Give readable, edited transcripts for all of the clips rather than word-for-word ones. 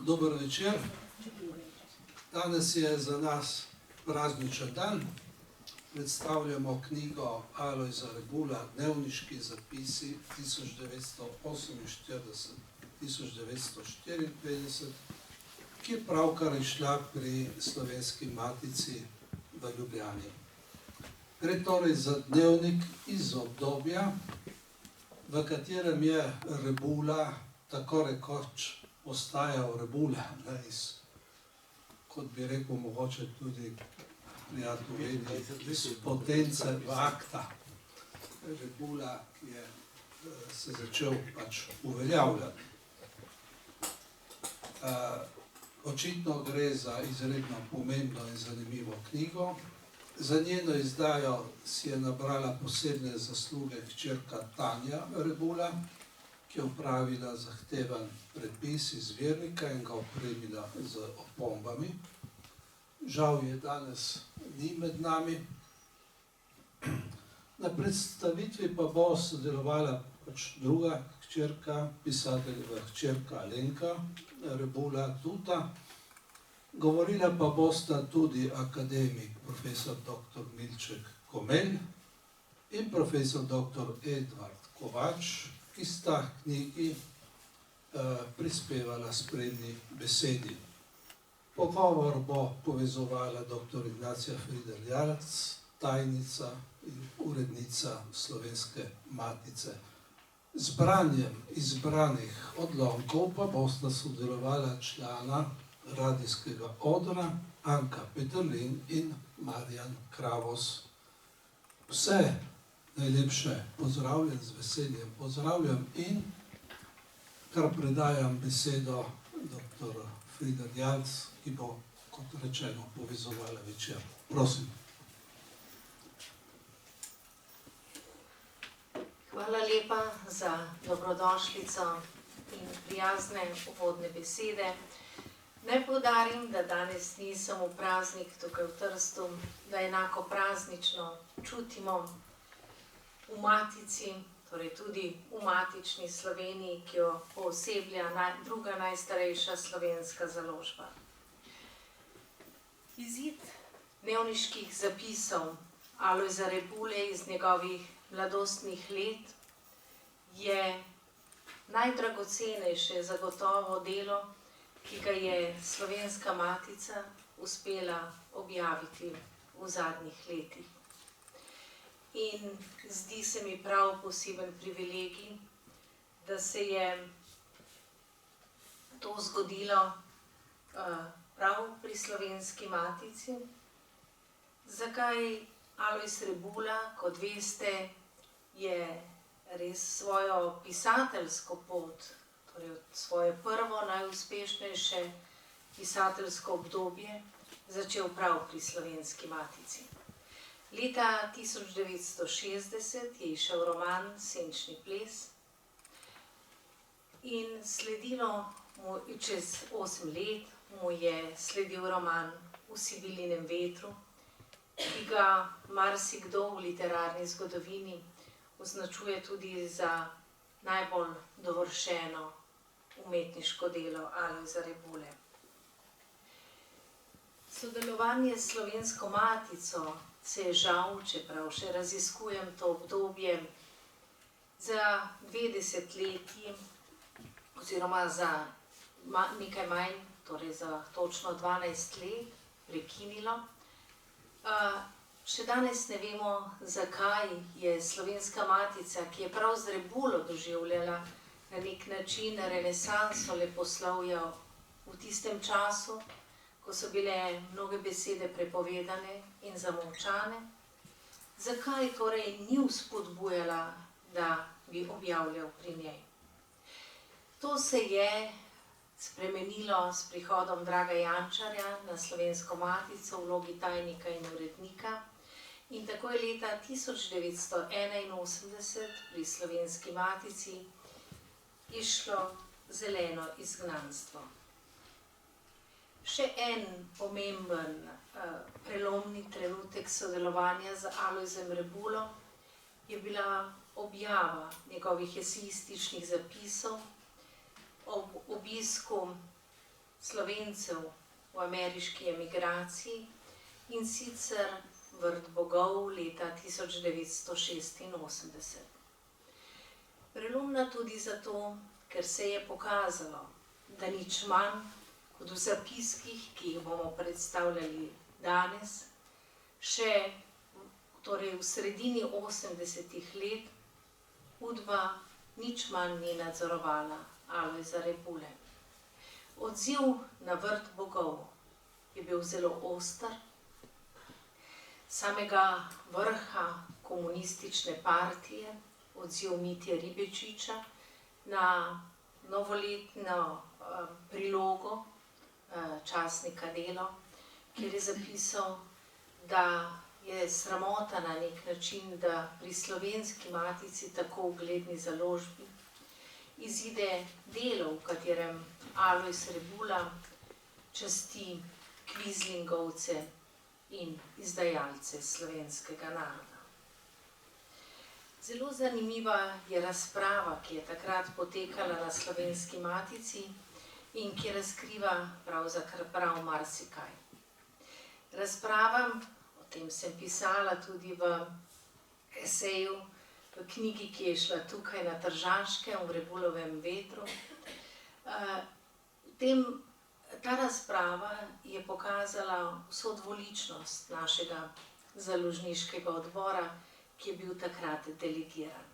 Dober večer. Danes je za nas prazničen dan. Predstavljamo knjigo Alojza Rebula Dnevniški zapisi 1948-1954, ki je pravkar izšla pri Slovenski matici v Ljubljani. Gre torej za dnevnik iz obdobja, v katerem je Rebula tako rekoč ostajal Rebula, kot bi rekel, mogoče tudi prijatelji, iz potence v akta. Rebula, ki je se začel pač uveljavljati. Očitno gre za izredno pomembno in zanimivo knjigo. Za njeno izdajo si je nabrala posebne zasluge hčerka Tanja Rebula, ki je opravila zahteven prepis izvirnika in ga opremila z opombami. Žal je danes ni med nami. Na predstavitvi pa bo sodelovala pač druga hčerka, pisateljeva hčerka Alenka Rebula Tuta. Govorila pa bosta tudi akademik profesor dr. Milček Komelj in profesor dr. Edvard Kovač, ki sta knjigi prispevala spremni besedi. Pogovor bo povezovala dr. Ignacija Friderl-Jarc, tajnica in urednica Slovenske matice. Z branjem izbranih odlomkov pa bosta sodelovala člana radijskega odra Anka Peterlin in Marjan Kravos. Vse najlepše pozdravljam, z veseljem pozdravljam in kar predajam besedo dr. Friderl-Jarc, ki bo, kot rečeno, povezovala večer. Prosim. Hvala lepa za dobrodošlico in prijazne uvodne besede. Naj poudarim, da danes ni samo praznik tukaj v Trstu, da enako praznično čutimo v matici, torej tudi v matični Sloveniji, ki jo pooseblja druga najstarejša slovenska založba. Izid dnevniških zapisov Alojza Rebule iz njegovih mladostnih let je najdragocenejše zagotovo delo, ki ga je Slovenska matica uspela objaviti v zadnjih letih. In zdi se mi prav poseben privilegij, da se je to zgodilo prav pri Slovenski matici. Zakaj Alojz Rebula, kot veste, je res svojo pisateljsko pot, torej svoje prvo najuspešnejše pisateljsko obdobje, začel prav pri Slovenski matici. Leta 1960 je izšel roman Senčni ples in sledilo mu, čez 8 let mu je sledil roman V Sibilinem vetru, ki ga marsikdo v literarni zgodovini označuje tudi za najbolj dovršeno umetniško delo Alojza Rebule. Sodelovanje s Slovensko matico se je žal, čeprav še raziskujem to obdobje, za 2 desetletji oziroma za nekaj manj, torej za točno 12 let prekinilo. Še danes ne vemo, zakaj je Slovenska matica, ki je prav z Rebulo doživljala na nek način renesanso leposlovja v tistem času, ko so bile mnoge besede prepovedane in zamolčane, zakaj torej ni vzpodbujala, da bi objavljal pri njej. To se je spremenilo s prihodom Draga Jančarja na Slovensko matico v vlogi tajnika in urednika in tako je leta 1981 pri Slovenski matici izšlo Zeleno izgnanstvo. Še en pomemben prelomni trenutek sodelovanja z Alojzem Rebulo je bila objava njegovih esejističnih zapisov ob obisku Slovencev v ameriški emigraciji, in sicer Vrt bogov leta 1986. Prelomna tudi zato, ker se je pokazalo, da nič manj kot v zapiskih, ki jih bomo predstavljali danes, še torej v sredini 80. let Udba nič manj ni nadzorovala Alojza Rebule. Odziv na Vrt bogov je bil zelo oster. Samega vrha komunistične partije, odziv Mitje Ribečiča na novoletno prilogo časnika Delo, kjer je zapisal, da je sramota na nek način, da pri Slovenski matici, tako ugledni založbi, izide delo, v katerem Alojz Rebula časti kvizlingovce in izdajalce slovenskega naroda. Zelo zanimiva je razprava, ki je takrat potekala na Slovenski matici in ki razkriva pravzaprav marsikaj. Razprava, o tem sem pisala tudi v eseju, v knjigi, ki je šla tukaj na Tržaškem, v Rebulovem vetru. Ta razprava je pokazala vso dvoličnost našega založniškega odbora, ki je bil takrat delegiran.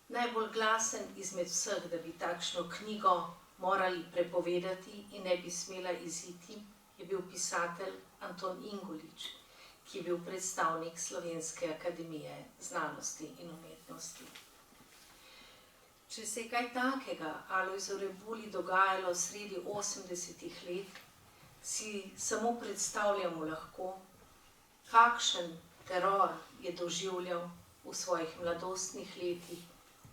Najbolj glasen izmed vseh, da bi takšno knjigo morali prepovedati in ne bi smela iziti, je bil pisatelj Anton Ingolič, ki je bil predstavnik Slovenske akademije znanosti in umetnosti. Če se je kaj takega Alojzu Rebuli dogajalo sredi 80. let, si samo predstavljamo lahko, kakšen teror je doživljal v svojih mladostnih letih,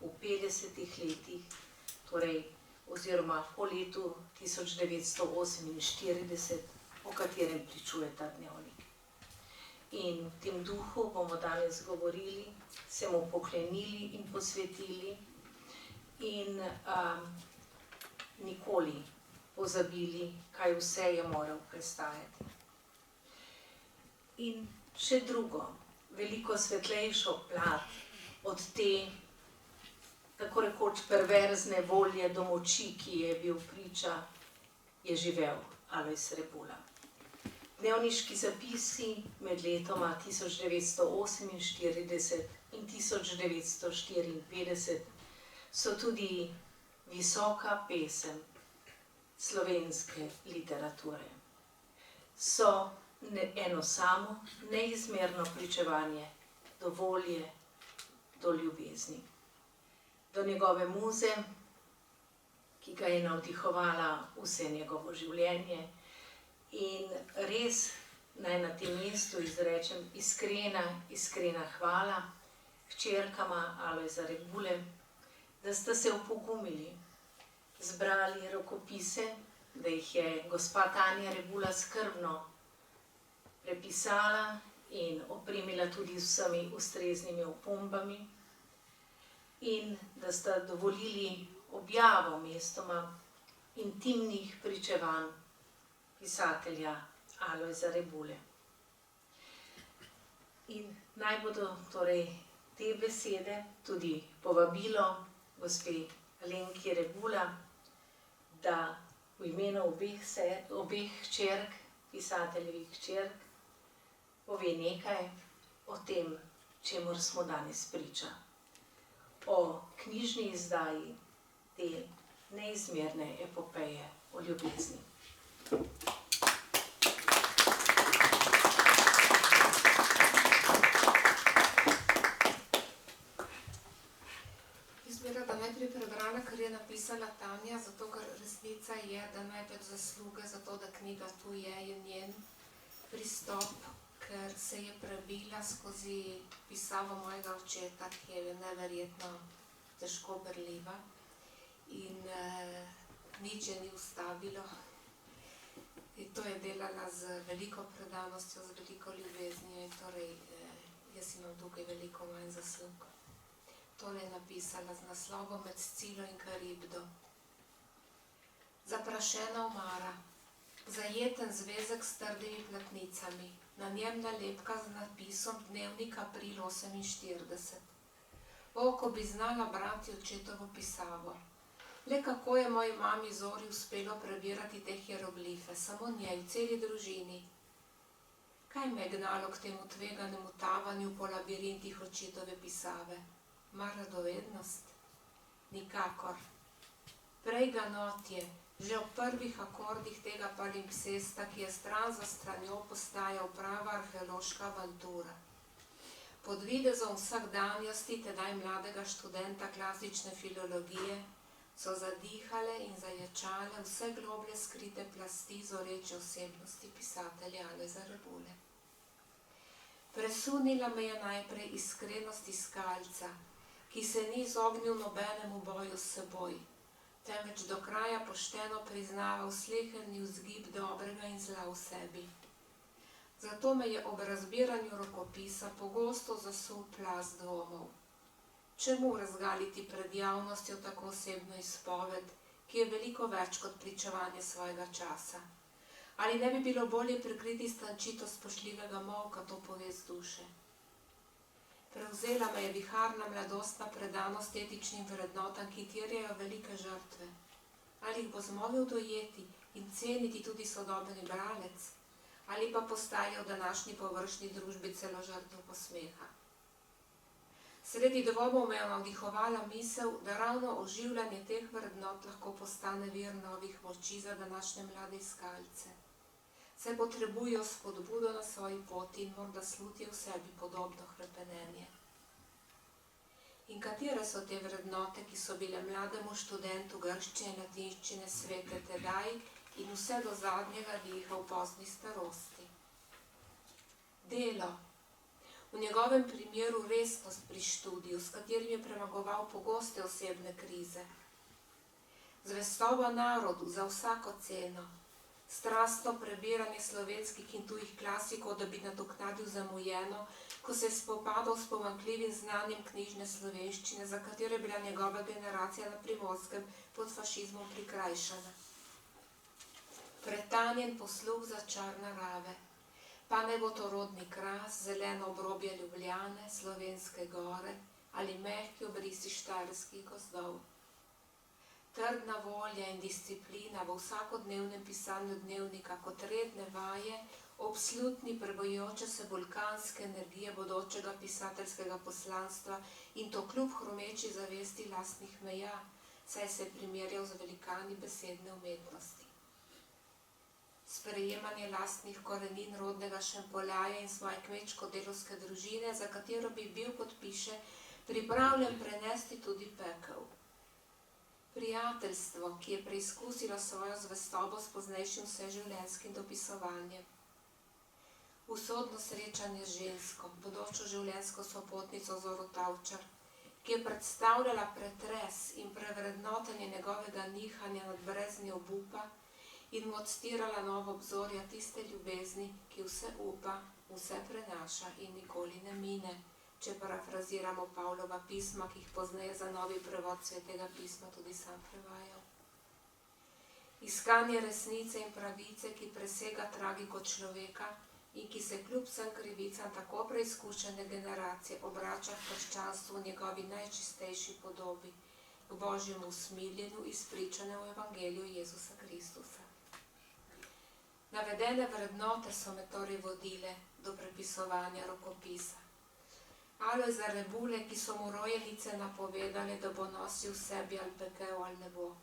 v 50. letih, torej oziroma po letu 1948, o katerem pričuje ta dnevnik. In v tem duhu bomo danes govorili, se mu poklenili in posvetili in nikoli pozabili, kaj vse je moral prestajati. In še drugo, veliko svetlejšo plat od te tako rekoč perverzne volje do moči, ki je bil priča, je živel Alojz Rebula. Dnevniški zapisi med letoma 1948 in 1954 so tudi visoka pesem slovenske literature. So eno samo, neizmerno pričevanje do volje, do ljubezni. Do njegove muze, ki ga je navdihovala vse njegovo življenje. In res naj na tem mestu izrečem iskrena hvala hčerkama Alojza Rebule, da sta se opogumili, zbrali rokopise, da jih je gospa Tanja Rebula skrbno prepisala in opremila tudi z vsemi ustreznimi opombami in da sta dovolili objavo mestoma intimnih pričevanj pisatelja Alojza Rebule. In naj bodo torej te besede tudi povabilo gospe Alenki Rebula, da v imenu obeh hčerk, pisateljevih hčerk, pove nekaj o tem, čemur smo danes priča. O knjižni izdaji te neizmerne epopeje o ljubezni. Najprej prebrala, kar je napisala Tanja, zato ker resnica je, da največ zasluge za to, da knjiga tu je njen pristop, ker se je prebila skozi pisavo mojega očeta, ki je neverjetno težko berljiva in nič je ni ustavilo. In to je delala z veliko predanostjo, z veliko ljubeznijo in torej jaz imam tukaj veliko manj zaslug. Tole je napisala z naslovom Med Scilo in Karibdo. Za Zaprašena omara, zajeten zvezek s trdimi platnicami, na njem nalepka z napisom Dnevnik april 48. O, ko bi znala brati očetovo pisavo. Le kako je moji mami Zori uspelo prebirati te hieroglife, samo njej, celi družini. Kaj me je gnalo k temu tveganemu tavanju po labirintih očetove pisave? Mar radovednost? Nikakor. Prej ganotje, že ob prvih akordih tega palimpsesta, ki je stran za stranjo postajal prava arheološka avantura. Pod videzom vsakdanjosti tedaj mladega študenta klasične filologije so zadihale in zaječale vse globlje skrite plasti zoreče osebnosti pisatelja Alojza Rebule. Presunila me je najprej iskrenost iskalca, ki se ni izognil nobenemu boju s seboj, temveč do kraja pošteno priznaval sleherni vzgib dobrega in zla v sebi. Zato me je ob razbiranju rokopisa pogosto zasul plaz dvomov. Čemu razgaliti pred javnostjo tako osebno izpoved, ki je veliko več kot pričevanje svojega časa? Ali ne bi bilo bolje prikriti stančito spoštljivega molka to povest duše? Prevzela me je viharna mladostna predanost etičnim vrednotam, ki terjajo velike žrtve. Ali jih bo zmogel dojeti in ceniti tudi sodobni bralec? Ali pa postaje v današnji površni družbi celo žrtev posmeha? Sredi dvomov me je navdihovala misel, da ravno oživljanje teh vrednot lahko postane vir novih moči za današnje mlade iskalce. Se potrebujejo spodbudo na svoji poti in morda slutje v sebi podobno hrepenenje. In katere so te vrednote, ki so bile mlademu študentu grščine in latinščine svete tedaj in vse do zadnjega diha v pozni starosti? Delo. V njegovem primeru resnost pri študiju, s katerim je premagoval pogoste osebne krize. Zvestoba narodu za vsako ceno. Strastno prebiranje slovenskih in tujih klasikov, da bi nadoknadil zamujeno, ko se je spopadal s pomanjkljivim znanjem knjižne slovenščine, za katero je bila njegova generacija na Primorskem pod fašizmom prikrajšana. Pretanjen posluh za čar narave. Pa ne bo to rodni kras, zeleno obrobje Ljubljane, Slovenske gore ali mehki obrisi štajerskih gozdov. Trdna volja in disciplina v vsakodnevnem pisanju dnevnika kot redne vaje ob slutni prebojoče se vulkanske energije bodočega pisateljskega poslanstva in to kljub hromeči zavesti lastnih meja, saj se je primerjal z velikani besedne umetnosti. Sprejemanje lastnih korenin rodnega Šempoljaja in svoje kmečko-delovske družine, za katero bi bil, kot piše, pripravljen prenesti tudi pekel. Prijateljstvo, ki je preizkusilo svojo zvestobo s poznejšim vseživljenjskim dopisovanjem. Usodno srečanje z žensko, bodočo življenjsko sopotnico Zoro Tavčar, ki je predstavljala pretres in prevrednotenje njegovega nihanja nad brezni obupa in mu odstirala novo obzorja tiste ljubezni, ki vse upa, vse prenaša in nikoli ne mine, če parafraziramo Pavlova pisma, ki jih pozneje za novi prevod Svetega pisma tudi sam prevajal. Iskanje resnice in pravice, ki presega tragiko človeka in ki se kljub vsem krivicam tako preizkušene generacije obrača k krščanstvu v njegovi najčistejši podobi, k Božjemu usmiljenju, izpričanemu v Evangeliju Jezusa Kristusa. Navedene vrednote so me torej vodile do prepisovanja rokopisa. Alojza Rebule, ki so mu rojenice napovedali, da bo nosil v sebi ali pekel ali nebo.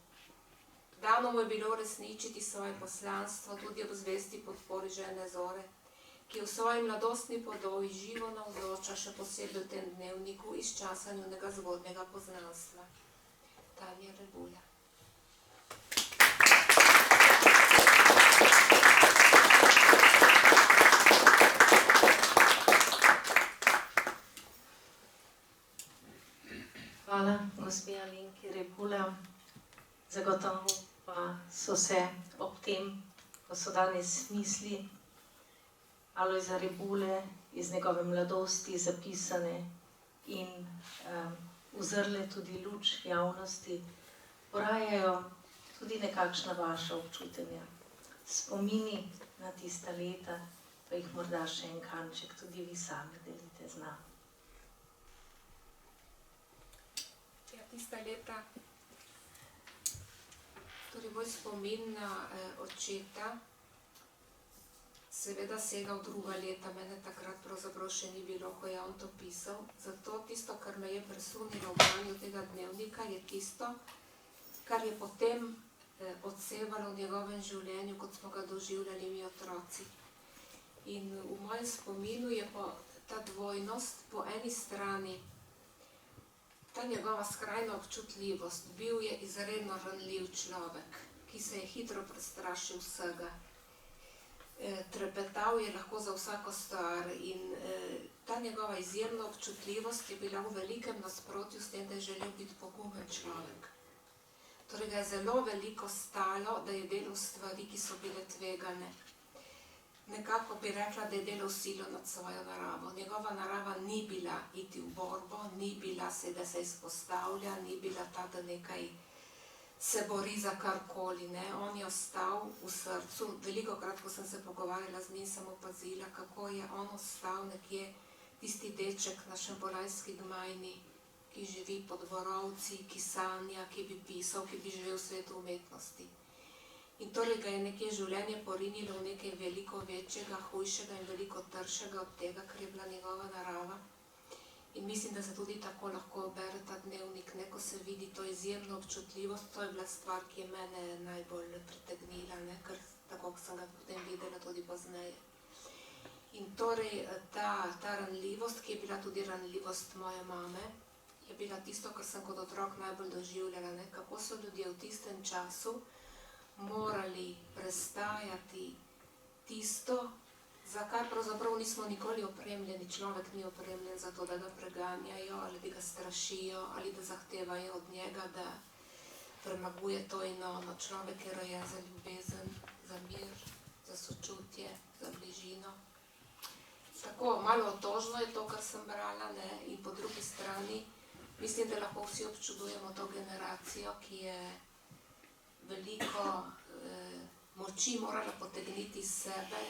Dano mu je bilo uresničiti svoje poslanstvo tudi ob zvesti podpori žene Zore, ki v svoji mladostni podobi živo navzoča še posebej v tem dnevniku iz časa njunega zgodnjega poznanstva. Tanja Rebula. Hvala, gospe Alenki Rebule. Zagotovo pa so se ob tem, ko so danes misli Alojza Rebule iz njegove mladosti zapisane in uzrle tudi luč javnosti, porajajo tudi nekakšna vaša občutenja, spomini na tista leta, pa jih morda še en kanček tudi vi sami delite z nami. Ja, tista leta, torej moj spomin na očeta, seveda sega v druga leta, mene takrat pravzaprav še ni bilo, ko je on to pisal. Zato tisto, kar me je presunilo v branju tega dnevnika, je tisto, kar je potem odsevalo v njegovem življenju, kot smo ga doživljali mi otroci. In v mojem spominu je ta dvojnost po eni strani, ta njegova skrajna občutljivost. Bil je izredno ranljiv človek, ki se je hitro prestrašil vsega. Trepetal je lahko za vsako stvar in ta njegova izjemna občutljivost je bila v velikem nasprotju s tem, da je želel biti pogumen človek. Torej ga je zelo veliko stalo, da je delal stvari, ki so bile tvegane. Nekako bi rekla, da je delal silo nad svojo naravo. Njegova narava ni bila iti v borbo, ni bila se, da se izpostavlja, ni bila ta, da nekaj se bori za karkoli, ne. On je ostal v srcu. Velikokrat, ko sem se pogovarjala z njim, sem opazila, kako je on ostal nekje tisti deček na Šembolajski gmajni, ki živi pod Borovci, ki sanja, ki bi pisal, ki bi živel v svetu umetnosti. In torej ga je nekje življenje porinilo v nekaj veliko večjega, hujšega in veliko tršega od tega, kar je bila njegova narava. In mislim, da se tudi tako lahko bere ta dnevnik, ne, ko se vidi to izjemno občutljivost. To je bila stvar, ki je mene najbolj pritegnila, ne, ker tako sem ga potem videla tudi pozneje. In torej ta ranljivost, ki je bila tudi ranljivost moje mame, je bila tisto, kar sem kot otrok najbolj doživljala, ne, kako so ljudje v tistem času morali prestajati tisto, za kar pravzaprav nismo nikoli opremljeni. Človek ni opremljen za to, da ga preganjajo, ali da ga strašijo, ali da zahtevajo od njega, da premaguje to in ono. Človek je rojen za ljubezen, za mir, za sočutje, za bližino. Tako malo otožno je to, kar sem brala, ne? In po drugi strani mislim, da lahko vsi občudujemo to generacijo, ki je veliko moči morala potegniti iz sebe,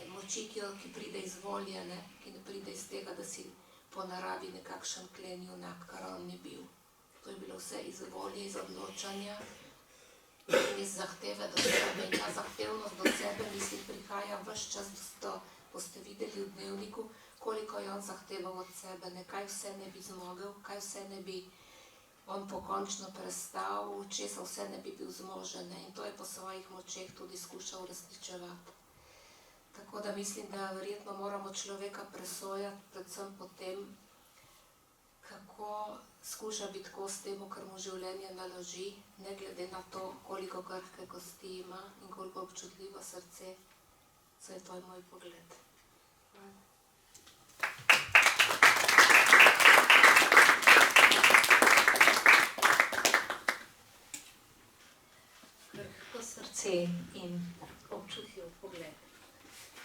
moči, ki pride iz volje, ne? Ki ne pride iz tega, da si po naravi nekakšen klen junak, kar on ni bil. To je bilo vse iz volje, iz odločanja in iz zahteve do sebe. In ta zahtevnost do sebe, mislim, prihaja ves čas do, boste videli v dnevniku, koliko je on zahteval od sebe, ne? Kaj vse ne bi zmogel, kaj vse ne bi on pokončno prestal, česa vse ne bi bil zmožen, ne? In to je po svojih močeh tudi skušal uresničevati. Tako da mislim, da verjetno moramo človeka presojati predvsem po tem, kako skuša biti kos temu, kar mu življenje naloži, ne glede na to, koliko krhke kosti ima in koliko občutljivo srce. Saj to je moj pogled. Hvala. Krhko srce in občutljiv pogled.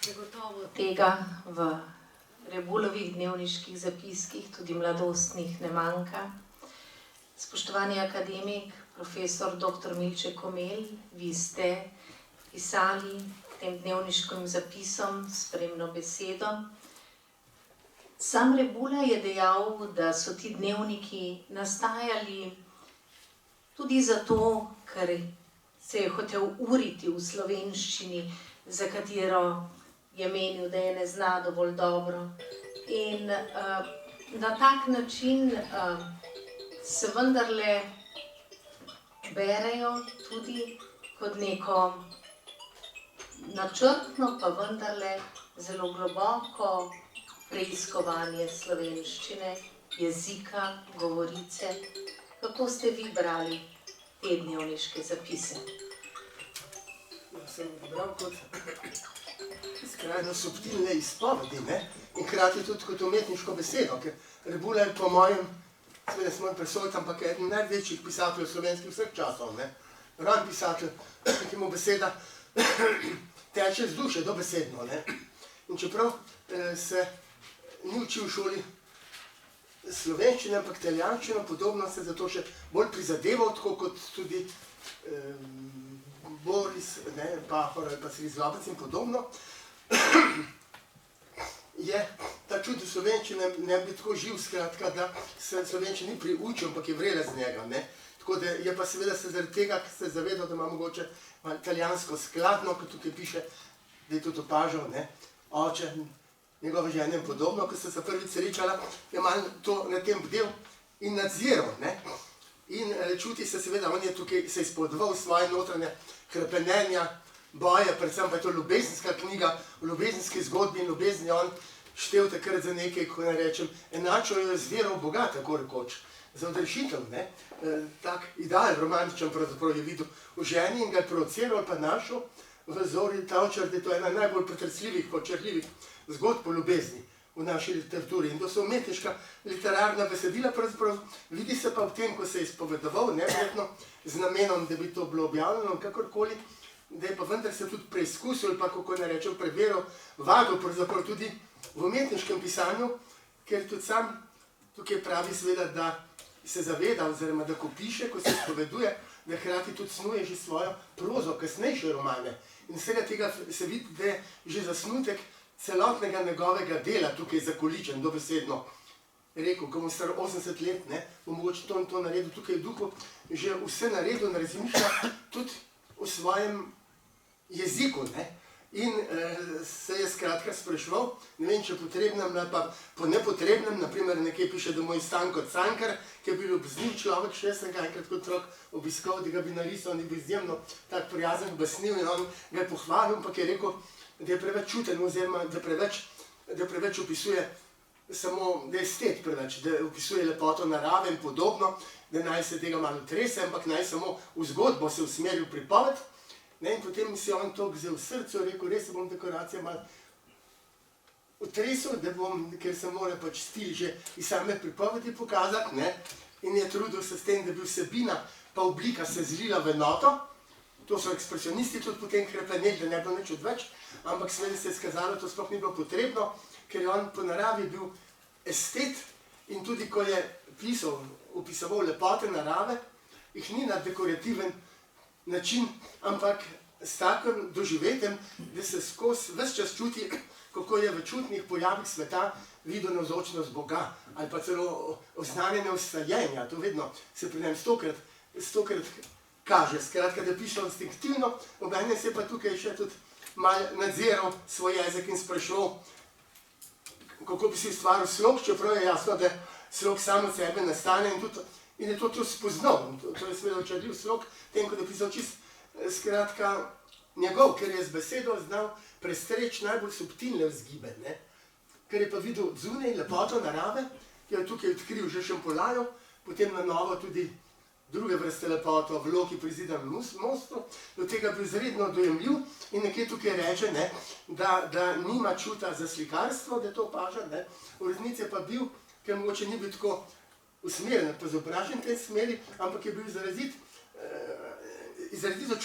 Zagotovo tega v Rebulovih dnevniških zapiskih, tudi mladostnih, ne manjka. Spoštovani akademik, profesor dr. Milče Komelj, vi ste pisali tem dnevniškim zapisom spremno besedo. Sam Rebula je dejal, da so ti dnevniki nastajali tudi zato, ker se je hotel uriti v slovenščini, za katero je menil, da je ne zna dovolj dobro. In na tak način se vendarle berejo tudi kot neko načrtno, pa vendarle zelo globoko preiskovanje slovenščine, jezika, govorice. Kako ste vi brali te dnevniške zapise? Jaz sem bral kot skrajno subtilne izpovedi, ne? In hkrati tudi kot umetniško besedo, ker Rebula je po mojem, seveda smo presojiti, ampak je eden največjih pisateljev slovenskih vseh časov, ne? Ran pisatelj, ki mu beseda teče z duše, dobesedno, ne? In čeprav se ni učil v šoli slovenščine, ampak italijanščino, podobno se zato še bolj prizadeval, tako kot tudi Boris, ne, Pahor ali pa Srizlobec in podobno, je ta čut v slovenščine ne bi tako živ, skratka, da se slovenščini priučil, ampak je vrela z njega. Ne. Tako da je pa seveda se zaradi tega, ker se zavedal, da ima mogoče malo italijansko skladno, kot tukaj piše, da je tudi opažal, ne, oče, njegove žene in podobno, ko so se prvič srečala, je malo to na tem bdel in nadziral. Ne. In čuti se seveda, on je tukaj se izpodval svoje notranje hrepenenja, boje, predvsem pa je to ljubezenska knjiga, v ljubezenski zgodbi in ljubezni on štel takrat za nekaj, ko ne rečem, enačo jo je z vero v Boga, tako rekoč, za odrešitev, ne. Tak ideal romantičen pravzaprav je videl v ženi in ga je provociral pa našel v Zori Tavčar, da je to ena najbolj pretresljivih, počrljivih zgodb o ljubezni v naši literaturi. In to so umetniška literarna besedila, pravzaprav vidi se pa v tem, ko se je izpovedoval, neverjetno z namenom, da bi to bilo objavljeno, kakorkoli, da je pa vendar se tudi preizkusil, pa kako ne rečem, preveril, vadil pravzaprav tudi v umetniškem pisanju, ker tudi sam tukaj pravi seveda, da se zaveda, oziroma da ko piše, ko se izpoveduje, da hkrati tudi snuje že svojo prozo, kasnejše romane. In vsega tega se vidi, da je že zasnutek celotnega njegovega dela tukaj zakoličen, dobesedno. Rekel, ko bom star 80 let, ne, bom mogoče to in to naredil tukaj v duhu, že vse naredil in razmišlja tudi v svojem jeziku. Ne. In se je skratka spraševal, ne vem, če potrebnem ali pa po nepotrebnem, naprimer nekaj piše, da moj Stanko Cankar, ki je bil obzniv človek, še sem ga enkrat kot otrok obiskal, da ga bi narisal, on je bil izjemno tak prijazen, obasnil in on ga je pohvalil, ampak je rekel, da je preveč čuten, oziroma da preveč opisuje samo, da je estet preveč, da opisuje lepoto narave in podobno, da naj se tega malo trese, ampak naj samo v zgodbo se usmeri v pripoved. Ne, in potem si je on to vzel v srcu, rekel, res bom dekoracije malo utresel, da bom, ker se mora pač stil že iz same pripovedi pokazati, ne, in je trudil se s tem, da bi vsebina pa oblika se zlila v enoto. To so ekspresionisti tudi potem hrepeneli, da ne bilo nič odveč, ampak seveda se je skazalo, to sploh ni bilo potrebno, ker je on po naravi bil estet in tudi ko je pisal, opisoval lepote narave, jih ni na dekorativen način, ampak s takim doživetjem, da se skozi ves čas čuti, kako je v čutnih pojavih sveta videl navzočnost Boga ali pa celo oznanjene vstajenja. To vedno se pri njem stokrat kaže. Skratka, da piše instinktivno, obenem se pa tukaj še tudi malo nadziral svoj jezik in spraševal, kako bi si ustvaril slog, čeprav je jasno, da slog sam od sebe nastane in je to tudi spoznal. To je seveda očarljiv slog, tem, ko je pisal čist, skratka, njegov, ker je z besedo znal prestreči najbolj subtilne vzgibe, ne? Ker je pa videl zunaj lepoto narave, ki je tukaj odkril že Šempolajo, potem na novo tudi druge vrste lepoto v Loki pri Zidanem mostu, do tega bil izredno dojemljiv in nekje tukaj reče, ne, da nima čuta za slikarstvo, da to opaža, ne? V resnici je pa bil, ker mogoče ni bil tako usmerjen, pa izobražen v tej smeri, ampak je bil izrazito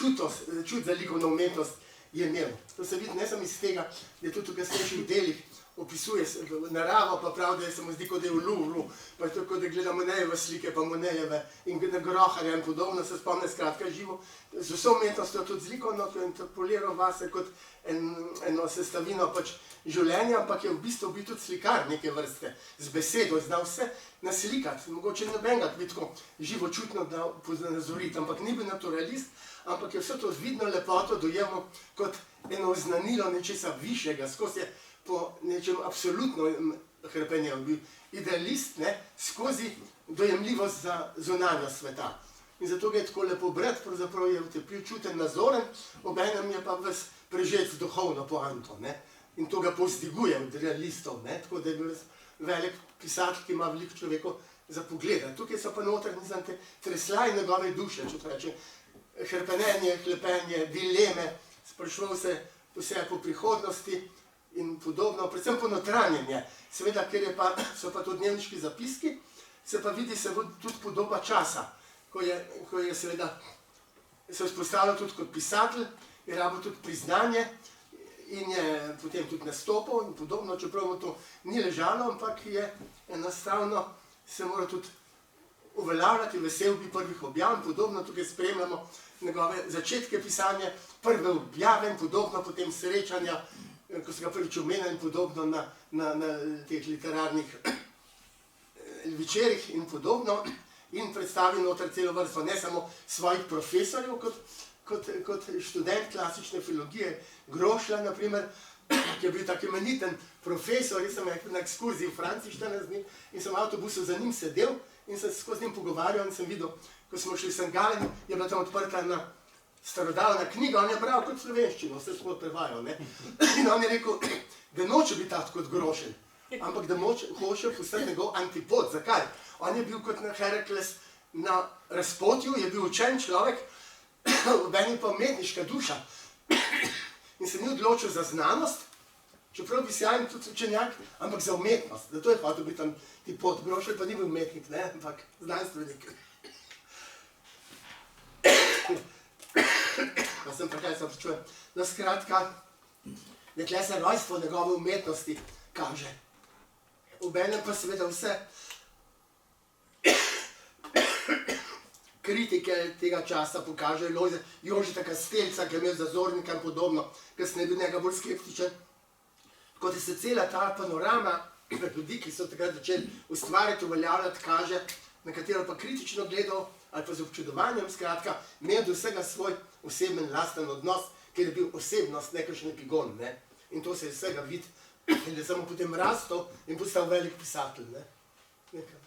čut za likovno umetnost je imel. To se vidi ne samo iz tega, da je tudi v kasnejših delih opisuje naravo, pa prav, da je se mu zdi, kot da je v Louvru, pa je tako, da gleda Monejeve slike, pa Monejeve in na Groharja in podobno, se spomne skratka živo. Z vso umetnostjo tudi z likovno, ki je interpoliral vase kot eno sestavino pač življenja, ampak je v bistvu bil tudi slikar neke vrste, z besedo, znal vse naslikati. Mogoče nobenega bi tako živočutno nazoriti, ampak ni bil naturalist, ampak je vse to vidno lepoto dojemal kot eno oznanilo nečesa višjega, skozi je po nečem absolutno hrepenju bil idealist, ne, skozi dojemljivost za zunanjost sveta. In zato ga je tako lepo brati, pravzaprav je utepil čuten nazoren, obenem je pa ves prežet duhovno poanto, ne. In to ga povzdiguje od realistov, ne, tako da je bil velik pisatelj, ki ima veliko človekov za pogledati. Tukaj so pa noter, nisem te treslaj njegove duše, če to rečem, hrepenenje, hlepenje, dileme, spraševal se vse po prihodnosti in podobno, predvsem ponotranjenje. Seveda, ker so pa to dnevniški zapiski, se pa vidi se tudi podoba časa, ko je seveda se vzpostavljal tudi kot pisatelj, je rabil tudi priznanje in je potem tudi nastopal in podobno, čeprav mu to ni ležalo, ampak je enostavno se mora tudi uveljavljati, vesel bi prvih objav in podobno. Tukaj spremljamo njegove začetke pisanja, prve objave in podobno, potem srečanja, ko so ga prvič omenjali in podobno na teh literarnih večerih in podobno, in predstavi noter celo vrsto ne samo svojih profesorjev kot študent klasične filologije, Grošlja, na primer, ki je bil tak imeniten profesor. Jaz sem na ekskurziji v Franciji 14 dni in sem v avtobusu za njim sedel in sem se skozi njim pogovarjal in sem videl, ko smo šli v St. Gallen, je bila tam odprta ena starodavna knjiga, on je bral kot slovenščino, vse smo prevajajo, ne. In on je rekel, da noče biti tak kot Grošelj, ampak da hoče postati njegov antipod. Zakaj? On je bil kot Herakles na razpotju, je bil učen človek, obenem pa umetniška duša. In se ni odločil za znanost, čeprav bi sjajen tudi učenjak, ampak za umetnost. Zato je hotel biti antipod. Grošelj pa ni bil umetnik, ne, ampak znanstvenik. Pa sem pa kaj se pričujem. No, skratka, nekaj se rojstvo njegove umetnosti kaže. Obenem pa seveda vse kritike tega časa pokažejo Jožeta Kastelca, ki je imel zazornika in podobno, kasneje je bil njega bolj skeptičen. Kot je se cela ta panorama ljudi, ki so takrat začeli ustvarjati, uveljavljati, kaže, na katero pa kritično gledal ali pa z občudovanjem, skratka, imel do vsega svoj oseben lasten odnos, ker je bil osebnost, nekakšen epigon, ne. In to se je vsega vidi, in je samo potem rastel in postal velik pisatelj, ne. Nekaj.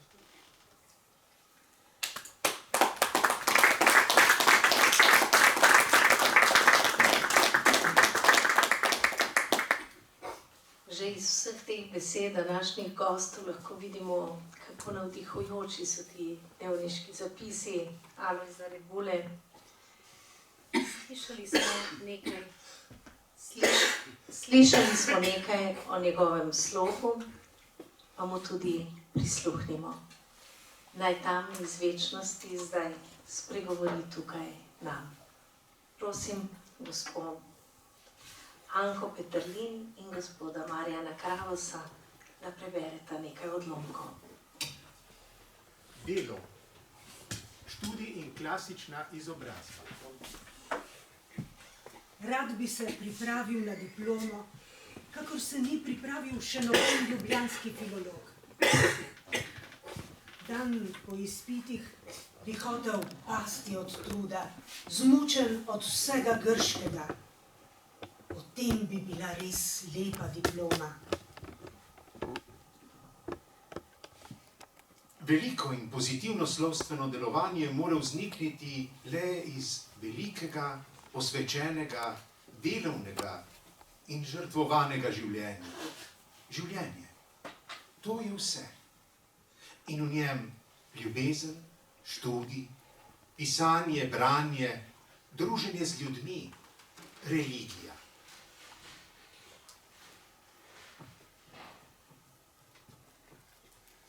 Že iz vseh teh besed današnjih gostov lahko vidimo, kako navdihujoči so ti dnevniški zapisi Alojza Rebule. Slišali smo nekaj o njegovem slogu, pa mu tudi prisluhnimo. Naj tam iz večnosti zdaj spregovori tukaj nam. Prosim, gospod Anko Peterlin in gospoda Marjana Kravosa, da prebereta nekaj odlomkov. Delo, študij in klasična izobrazba. Rad bi se pripravil na diplomo, kakor se ni pripravil še noben ljubljanski filolog. Dan po izpitih bi hotel pasti od truda, zmučen od vsega grškega. Potem bi bila res lepa diploma. Veliko in pozitivno slovstveno delovanje mora vznikniti le iz velikega, posvečenega, delovnega in žrtvovanega življenja. Življenje, to je vse. In v njem ljubezen, študij, pisanje, branje, druženje z ljudmi, religija.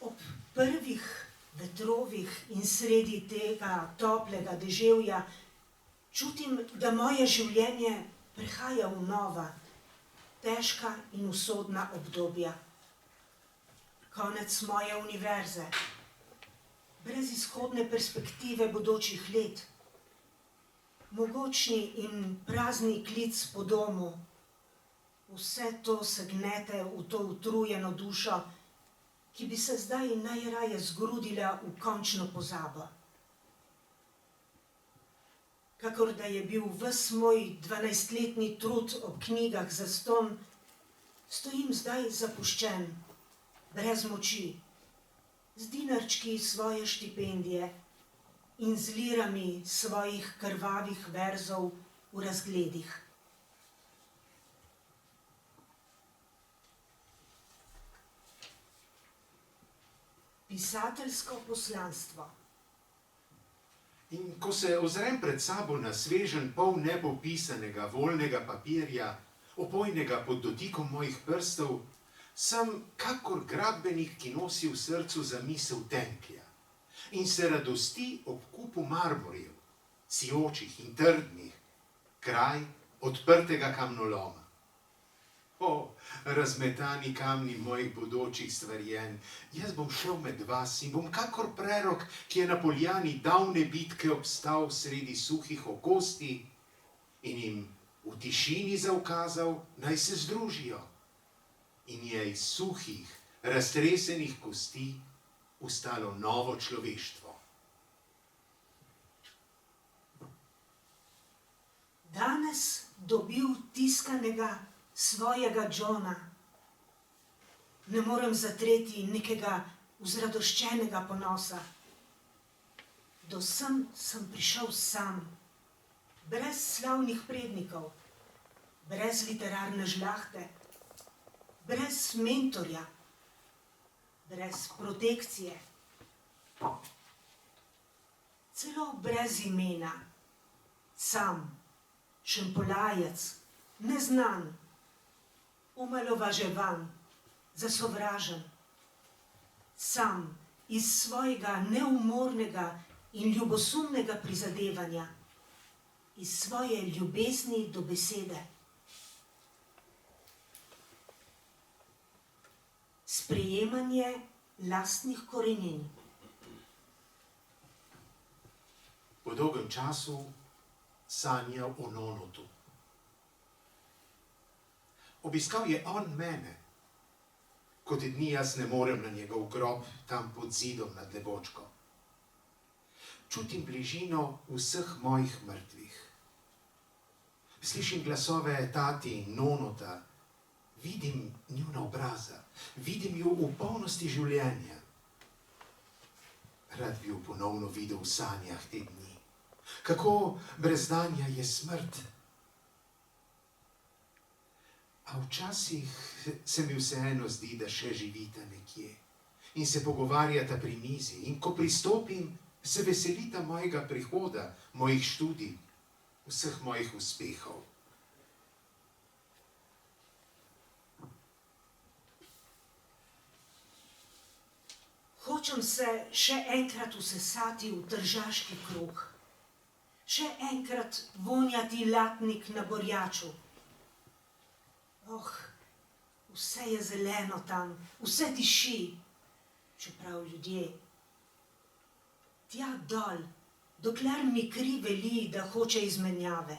Ob prvih vetrovih in sredi tega toplega deževja čutim, da moje življenje prehaja v nova, težka in usodna obdobja. Konec moje univerze, brez izhodne perspektive bodočih let, mogočni in prazni klic po domu. Vse to se gnete v to utrujeno dušo, ki bi se zdaj najraje zgrudila v končno pozabo. Kakor da je bil ves moj 12-letni trud ob knjigah zastonj, stojim zdaj zapuščen, brez moči, z dinarčki svoje štipendije in z lirami svojih krvavih verzov v razgledih. Pisateljsko poslanstvo. In ko se ozrem pred sabo na svežen pol nepopisanega, voljnega papirja, opojnega pod dotikom mojih prstov, sem kakor gradbenik, ki nosi v srcu zamisel templja in se radosti ob kupu marmorjev, sijočih in trdnih, kraj odprtega kamnoloma. O, razmetani kamni mojih bodočih stvarjenj, jaz bom šel med vas in bom kakor prerok, ki je na poljani davne bitke obstal sredi suhih okosti in jim v tišini zaukazal, naj se združijo. In je iz suhih, raztresenih kosti ustalo novo človeštvo. Danes dobil tiskanega svojega Johna. Ne morem zatreti nekega vzradoščenega ponosa. Do sem prišel sam, brez slavnih prednikov, brez literarne žlahte, brez mentorja, brez protekcije, celo brez imena, sam, šempolajec, neznan, omalovaževan, zasovražen, sam iz svojega neumornega in ljubosumnega prizadevanja, iz svoje ljubezni do besede. Sprejemanje lastnih korenin. Po dolgem času sanjal o Nonotu. Obiskal je on mene, ko te dni jaz ne morem na njegov grob tam pod zidom nad Lebočko. Čutim bližino vseh mojih mrtvih. Slišim glasove tati in Nonota, vidim njuna obraza, vidim ju v polnosti življenja. Rad bi ju ponovno videl v sanjah te dni. Kako brezdanja je smrt. A včasih se mi vseeno zdi, da še živita nekje in se pogovarjata pri mizi. In ko pristopim, se veselita mojega prihoda, mojih študij, vseh mojih uspehov. Hočem se še enkrat usesati v tržaški kruh, še enkrat vonjati latnik na borjaču. Vse je zeleno tam, vse diši, čeprav ljudje. Tja dol, dokler mi kri veli, da hoče izmenjave.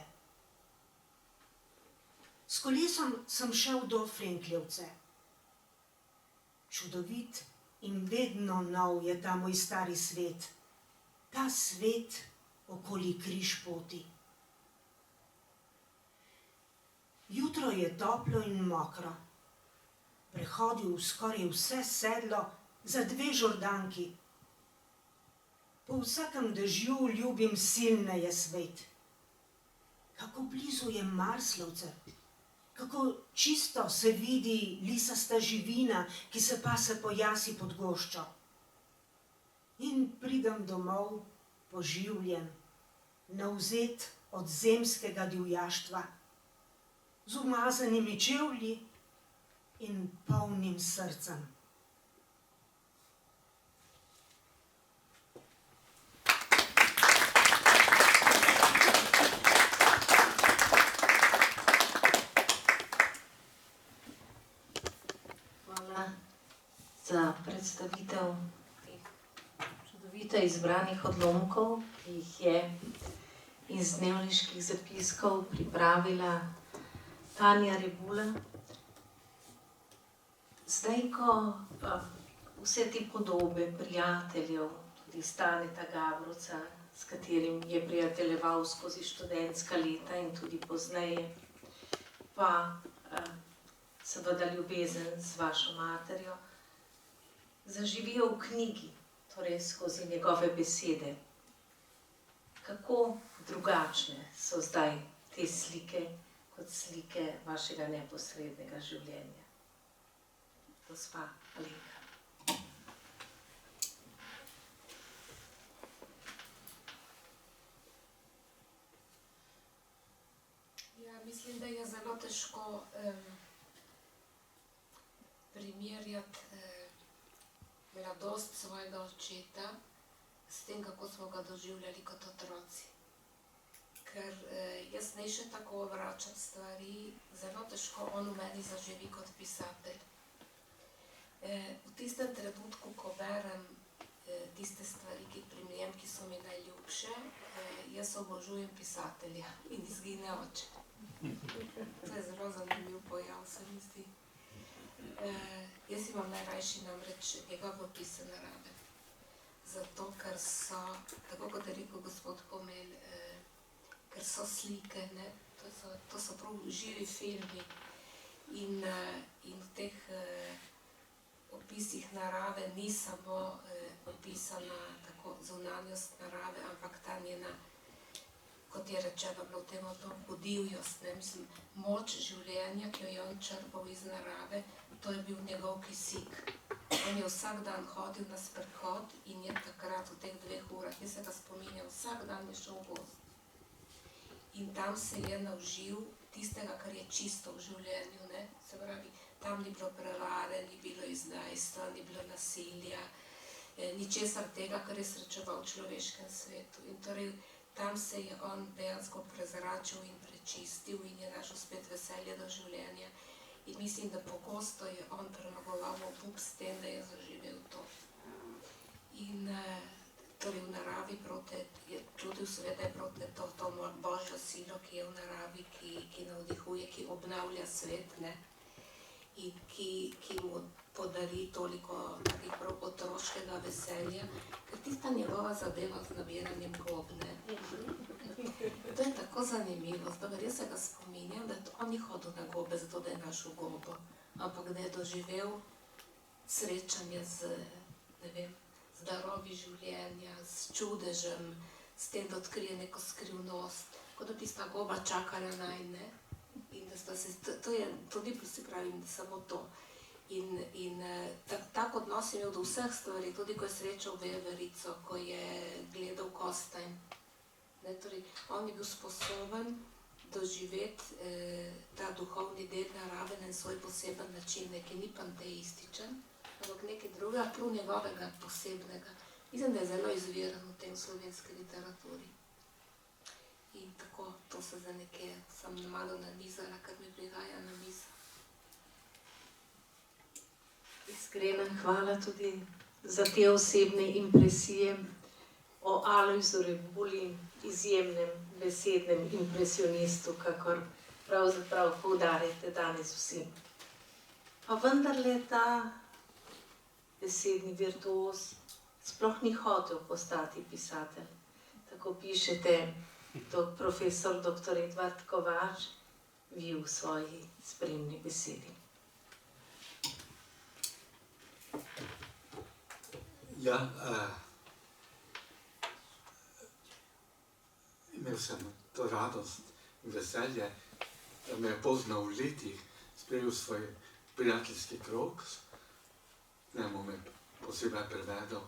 S kolesom sem šel do Frenkljevce. Čudovit in vedno nov je ta moj stari svet, ta svet okoli križpoti. Jutro je toplo in mokro. Prehodil skoraj vse sedlo za 2 žordanki. Po vsakem dežju ljubim silneje svet. Kako blizu je Marslovce, kako čisto se vidi lisasta živina, ki se pase po jasi pod goščo. In pridem domov poživljen, navzet od zemskega divjaštva, z umazanimi čevlji in polnim srcem. Hvala za predstavitev teh čudovito izbranih odlomkov, ki jih je iz dnevniških zapiskov pripravila Tanja Rebula. Zdaj, ko vse te podobe prijateljev, tudi Staneta Gabrovca, s katerim je prijateljeval skozi študentska leta in tudi pozneje, pa seveda ljubezen z vašo materjo, zaživijo v knjigi, torej skozi njegove besede. Kako drugačne so zdaj te slike kot slike vašega neposrednega življenja? Gospa Alenka. Ja, mislim, da je zelo težko primerjati mladost svojega očeta s tem, kako smo ga doživljali kot otroci. Ker jaz ne še tako vračam stvari zelo težko on v meni zaživi kot pisatelj. V tistem trenutku, ko berem tiste stvari, pri njem, ki so mi najljubše, jaz obožujem pisatelja in izgine oče. To je zelo zanimiv pojav, se mi zdi. Jaz imam najrajši namreč njegov opis narave. Zato, ker so, tako kot je rekel gospod Pomelj, ker so slike, ne? To so prav živi filmi. In v teh opisih narave ni samo opisana tako zunanjost narave, ampak ta njena, kot je rečeno, bilo v tem otoku divjost, ne? Mislim, moč življenja, ki jo je on črpal iz narave, to je bil njegov kisik. On je vsak dan hodil na sprehod in je takrat v teh 2 urah, jaz se ga spominjam, vsak dan je šel v gozd. In tam se je naužil tistega, kar je čisto v življenju, ne? Se pravi, tam ni bilo prevare, ni bilo izdajstva, ni bilo nasilja, ničesar tega, kar je srečeval v človeškem svetu. In torej tam se je on dejansko prezračil in prečistil in je našel spet veselje do življenja. In mislim, da pogosto je on premagoval obup s tem, da je zaživel to. In torej v naravi je čutil seveda proti to božjo silo, ki je v naravi, ki navdihuje, ki obnavlja svet, ne? In ki mu podari toliko takih prav otroškega veselja, ker tista njegova zadeva z nabiranjem gob, ne? To je tako zanimivo, zdaj res se ga spominjam, da on ni hodil na gobe zato, da je našel gobo, ampak da je doživel srečanje z, ne vem, z darovi življenja, s čudežem, s tem, da odkrije neko skrivnost, kot da tista goba čakala naj, ne? In da se, to je, tudi si pravim, samo to. In tak odnos je imel do vseh stvari, tudi ko je srečal veverico, ko je gledal Kostanj. Torej, on je bil sposoben doživeti ta duhovni del narave na svoj poseben način, neki ni panteističen, ampak nekaj drugega, prav njegovega posebnega. Mislim, da je zelo izviren v tem slovenski literaturi. In tako, to se za nekaj sem malo nanizala, kar mi prihaja na misel. Iskrena hvala tudi za te osebne impresije o Alojzu Rebuli, izjemnem besednem impresionistu, kakor pravzaprav poudarjate danes vsi. Pa vendarle ta besedni virtuoz sploh ni hotel postati pisatelj. Tako pišete profesor dr. Edvard Kovač, vi v svoji spremni besedi. Ja, imel sem to radost in veselje, da me je pozno v letih sprejel svoj prijateljski krog, njemu me posebej prevedel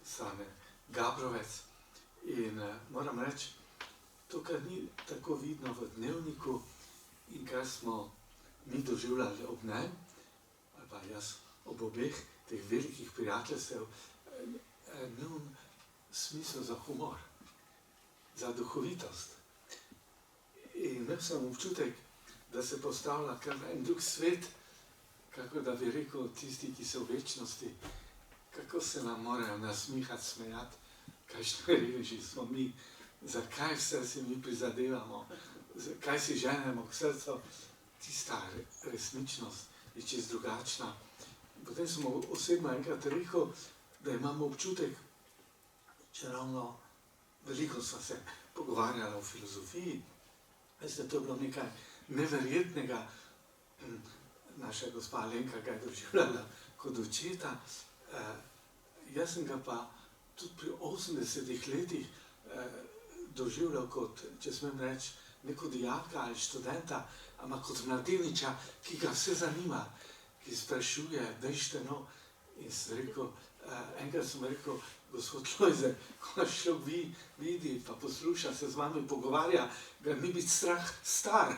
Sane Gabrovec in moram reči, to, kar ni tako vidno v Dnevniku in kar smo mi doživljali ob njem, ali pa jaz ob obeh teh velikih prijateljstev, imel smisel za humor, za duhovitost. In imel sem občutek, da se postavlja kar en drug svet, kako da bi rekel tisti, ki so v večnosti, kako se nam morajo nasmihati, smejati, kakšni reveži smo mi, zakaj vse si mi prizadevamo, kaj si ženemo k srcu, tista resničnost je čisto drugačna. Potem sem osebno enkrat rekel, da imamo občutek, čeravno veliko sva se pogovarjala o filozofiji, veste, to je bilo nekaj neverjetnega, naša gospa Alenka ga je doživljala kot očeta, jaz sem ga pa tudi pri 80 letih doživljal kot, če smem reči, neko dijaka ali študenta, ampak kot mladeniča, ki ga vse zanima, ki sprašuje, dejšte no, in sem rekel, enkrat sem rekel, gospod Lojze, ko človek vidi, pa posluša, se z vami pogovarja, ga ni biti strah star.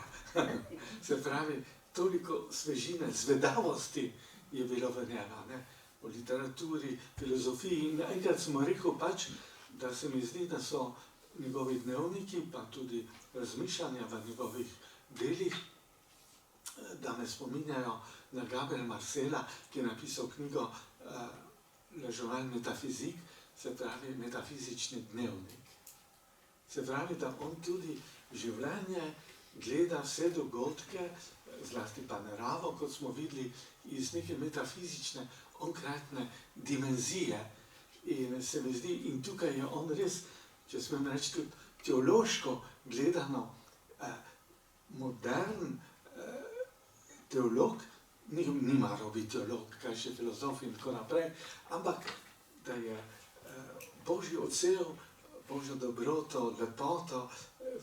Se pravi, toliko svežine, zvedavosti je bilo v njega, ne? O literaturi, filozofiji. In enkrat sem rekel pač, da se mi zdi, da so njegovi dnevniki, pa tudi razmišljanja v njegovih delih, me spominjajo na Gabriela Marcela, ki je napisal knjigo Le Journal Métaphysique, se pravi metafizični dnevnik. Se pravi, da on tudi življenje gleda vse dogodke, zlasti pa naravo, kot smo videli, iz neke metafizične, onkratne dimenzije. In se mi zdi, in tukaj je on res, če smem reči, tudi teološko gledano, modern teolog, ni maral biti teolog, kaj še filozof in tako naprej, ampak da je Božji odsev, Božjo dobroto, lepoto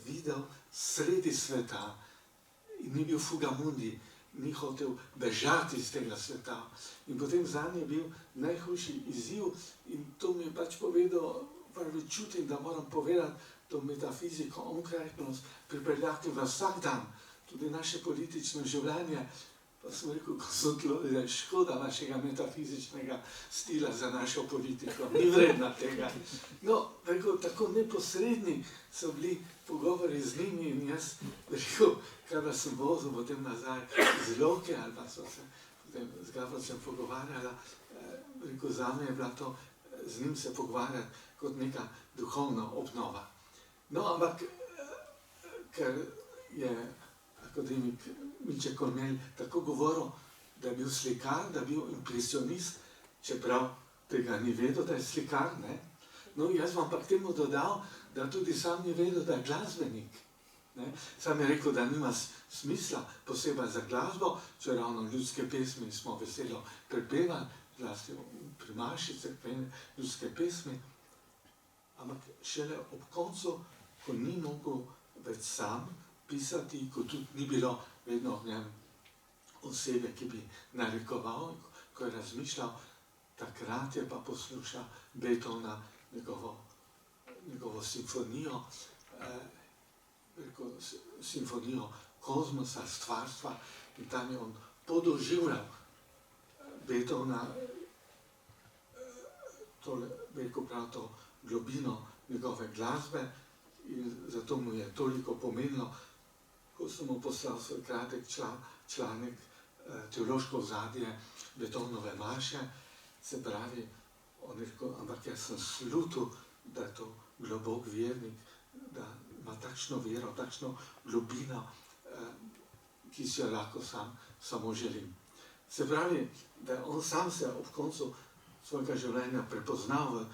videl sredi sveta in ni bil fugamundi, ni hotel bežati iz tega sveta. In potem zanje je bil najhujši izziv in to mi je pač povedal, prvi čutim, da moram povedati to metafiziko, onkrajnost, pripeljati v vsak dan, tudi naše politično življenje. Pa sem rekel, ko so tlo, škoda našega metafizičnega stila za našo politiko, ni vredna tega. No, rekel, tako neposredni so bili pogovori z njimi in jaz rekel, kada sem vozil potem nazaj z Loke, ali pa so se potem z Gavrocem pogovarjala, rekel, zame je bila to, z njim se pogovarjati kot neka duhovna obnova. No, ampak, ker je akademik Milče Kornelj tako govoril, da je bil slikar, da je bil impresionist, čeprav tega ni vedel, da je slikar, ne? No, jaz vam pa k temu dodal, da tudi sam ni vedel, da je glasbenik. Ne? Sam je rekel, da nima smisla posebej za glasbo, če ravno ljudske pesmi smo veselo prepevali, zlasti pri maši cerkvene ljudske pesmi, ampak šele ob koncu, ko ni mogel več sam pisati, ko tudi ni bilo vedno v njem osebe, ki bi narekoval, ko je razmišljal, takrat je pa poslušal Beethovna, njegovo simfonijo, simfonijo kozmosa, stvarstva, in tam je on podoživljal Beethovna, tole, veliko prav to globino njegove glasbe, in zato mu je toliko pomenilo, ko sem mu poslal svoj kratek članek, teološko ozadje Beethovenove maše, se pravi, on je rekel, ampak jaz sem slutil, da je to globok vernik, da ima takšno vero, takšno globino, ki si jo lahko samo želim. Se pravi, da je on sam se ob koncu svojega življenja prepoznal v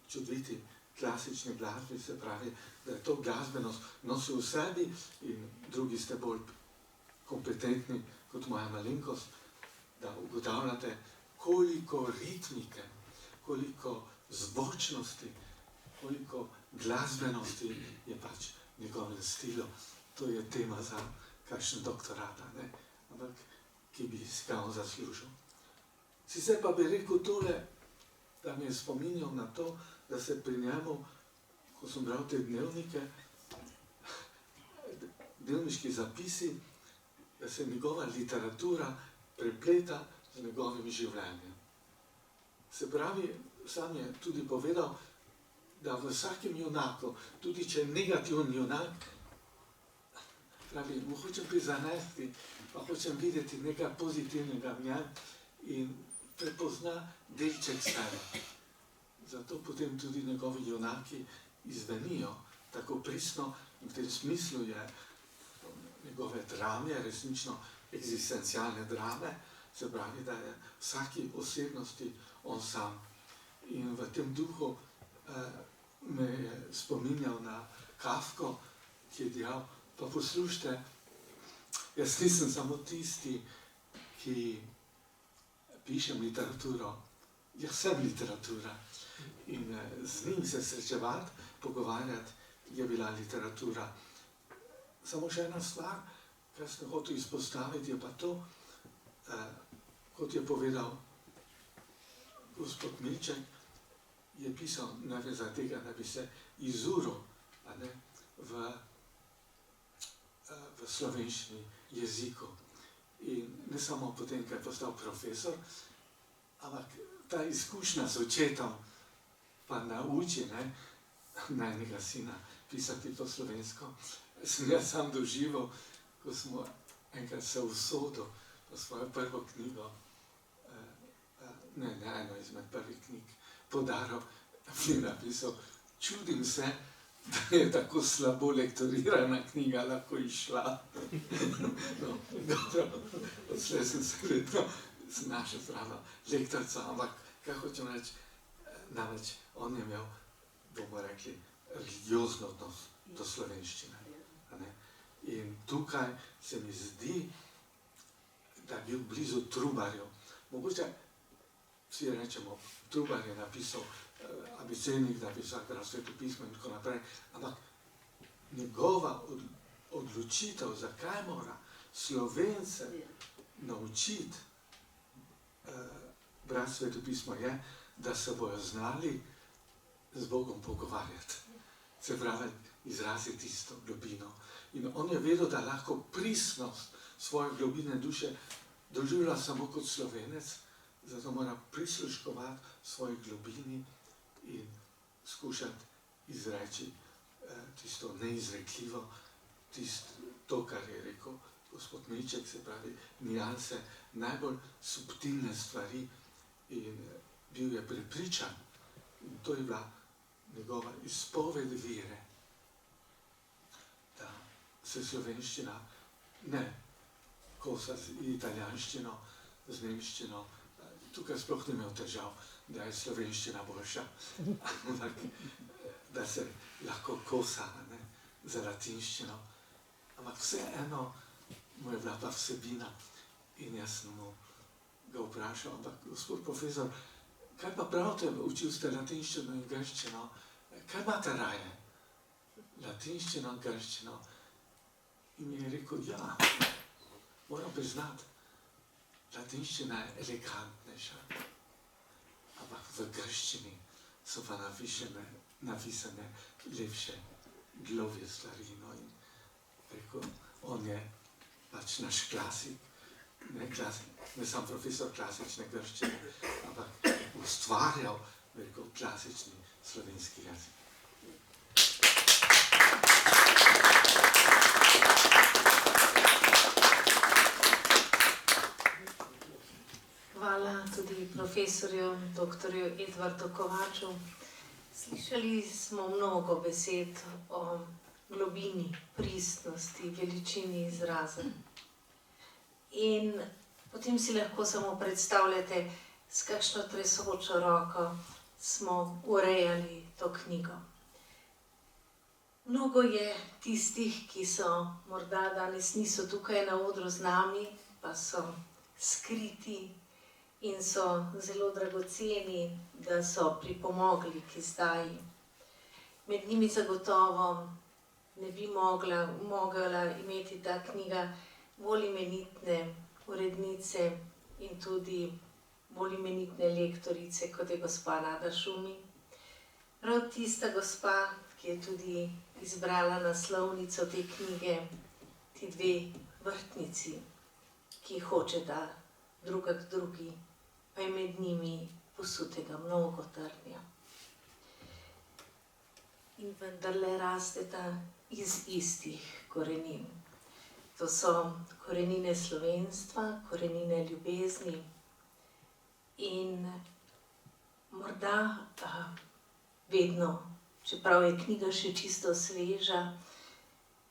čudoviti klasični glasbi, se pravi, da je to glasbenost nosil v sebi in drugi ste bolj kompetentni kot moja malenkost, da ugotavljate, koliko ritmike, koliko zvočnosti, koliko glasbenosti je pač v njegovem stilu. To je tema za kakšen doktorat, ne? Ampak ki bi si ga on zaslužil. Sicer pa bi rekel tole, da mi je spominjal na to, da se pri njemu, ko sem bral te dnevnike, dnevniški zapisi, da se njegova literatura prepleta z njegovim življenjem. Se pravi, sam je tudi povedal, da v vsakem junaku, tudi če je negativen junak, pravi, mu hočem prizanesti, pa hočem videti nekaj pozitivnega v njem in prepozna delček sebe. Zato potem tudi njegovi junaki izvenijo tako pristno, in v tem smislu je njegove drame, resnično eksistencialne drame, se pravi, da je vsaki osebnosti on sam. In v tem duhu me je spominjal na Kafko, ki je dejal, pa poslušajte, jaz nisem samo tisti, ki pišem literaturo, jaz sem literatura. In z njim se srečevati, pogovarjati, je bila literatura. Samo še ena stvar, kar sem hotel izpostaviti, je pa to, kot je povedal gospod Milček, je pisal najprej za tega, da bi se izuril v slovenščini jeziku. In ne samo potem, ko je postal profesor, ampak ta izkušnja z očetom pa nauči najnega sina pisati po slovensko. Sem jaz sam doživel, ko smo enkrat se v sodu pa svojo prvo knjigo, ne eno izmed prvih knjig, podaril, mi napisal, čudim se, da je tako slabo lektorirana knjiga lahko išla. No, dobro, odslej sem se vedno znašel zraven lektorca, ampak kaj hočem reči, namreč on je imel, bomo rekli, religiozno odnos do slovenščine. A ne? In tukaj se mi zdi, da je bil blizu Trubarjev. Mogoče vsi rečemo, Trubar je napisal abecednik, napisal svetopismo in tako naprej, ampak njegova odločitev, zakaj mora Slovence naučiti brati svetopismo, je, da se bojo znali z Bogom pogovarjati. Se pravi, izraziti tisto globino. In on je vedel, da lahko pristnost svoje globine duše doživlja samo kot Slovenec, zato mora prisluškovati svoji globini in skušati izreči tisto neizrekljivo, to, kar je rekel gospod Milček, se pravi, nianse, najbolj subtilne stvari, in bil je prepričan, in to je bila njegova izpoved vere, da se slovenščina ne kosa z italijanščino, z nemščino, tukaj sploh ni imel težav, da je slovenščina boljša, ampak da se lahko kosa, ne, za latinščino, ampak vseeno mu je bila pa vsebina in jaz sem mu ga vprašal, ampak gospod profesor, kaj pa pravite, učil ste latinščino in grščino, kaj imate raje? Latinščino in grščino. In mi je rekel, ja, moram priznati, latinščina je elegantnejša, ampak v grščini so pa napisane lepše glovje stvari. No, in rekel, on je pač naš klasik, ne sam profesor klasične grščine, ampak ustvarjal, rekel, klasični slovenski jezik. Hvala tudi profesorju dr. Edvardu Kovaču. Slišali smo mnogo besed o globini, pristnosti, veličini izraza. In potem si lahko samo predstavljate, s kakšno tresočo roko smo urejali to knjigo. Mnogo je tistih, ki so morda danes niso tukaj na odru z nami, pa so skriti in so zelo dragoceni, da so pripomogli k izdaji. Med njimi zagotovo ne bi mogla imeti ta knjiga bolj imenitne urednice in tudi bolj imenitne lektorice, kot je gospa Nada Šumi. Prav tista gospa, ki je tudi izbrala naslovnico te knjige, ti dve vrtnici, ki hočeta druga k drugi, pa je med njimi posutega mnogo trnja. In vendarle rasteta iz istih korenin. To so korenine slovenstva, korenine ljubezni in morda vedno, čeprav je knjiga še čisto sveža,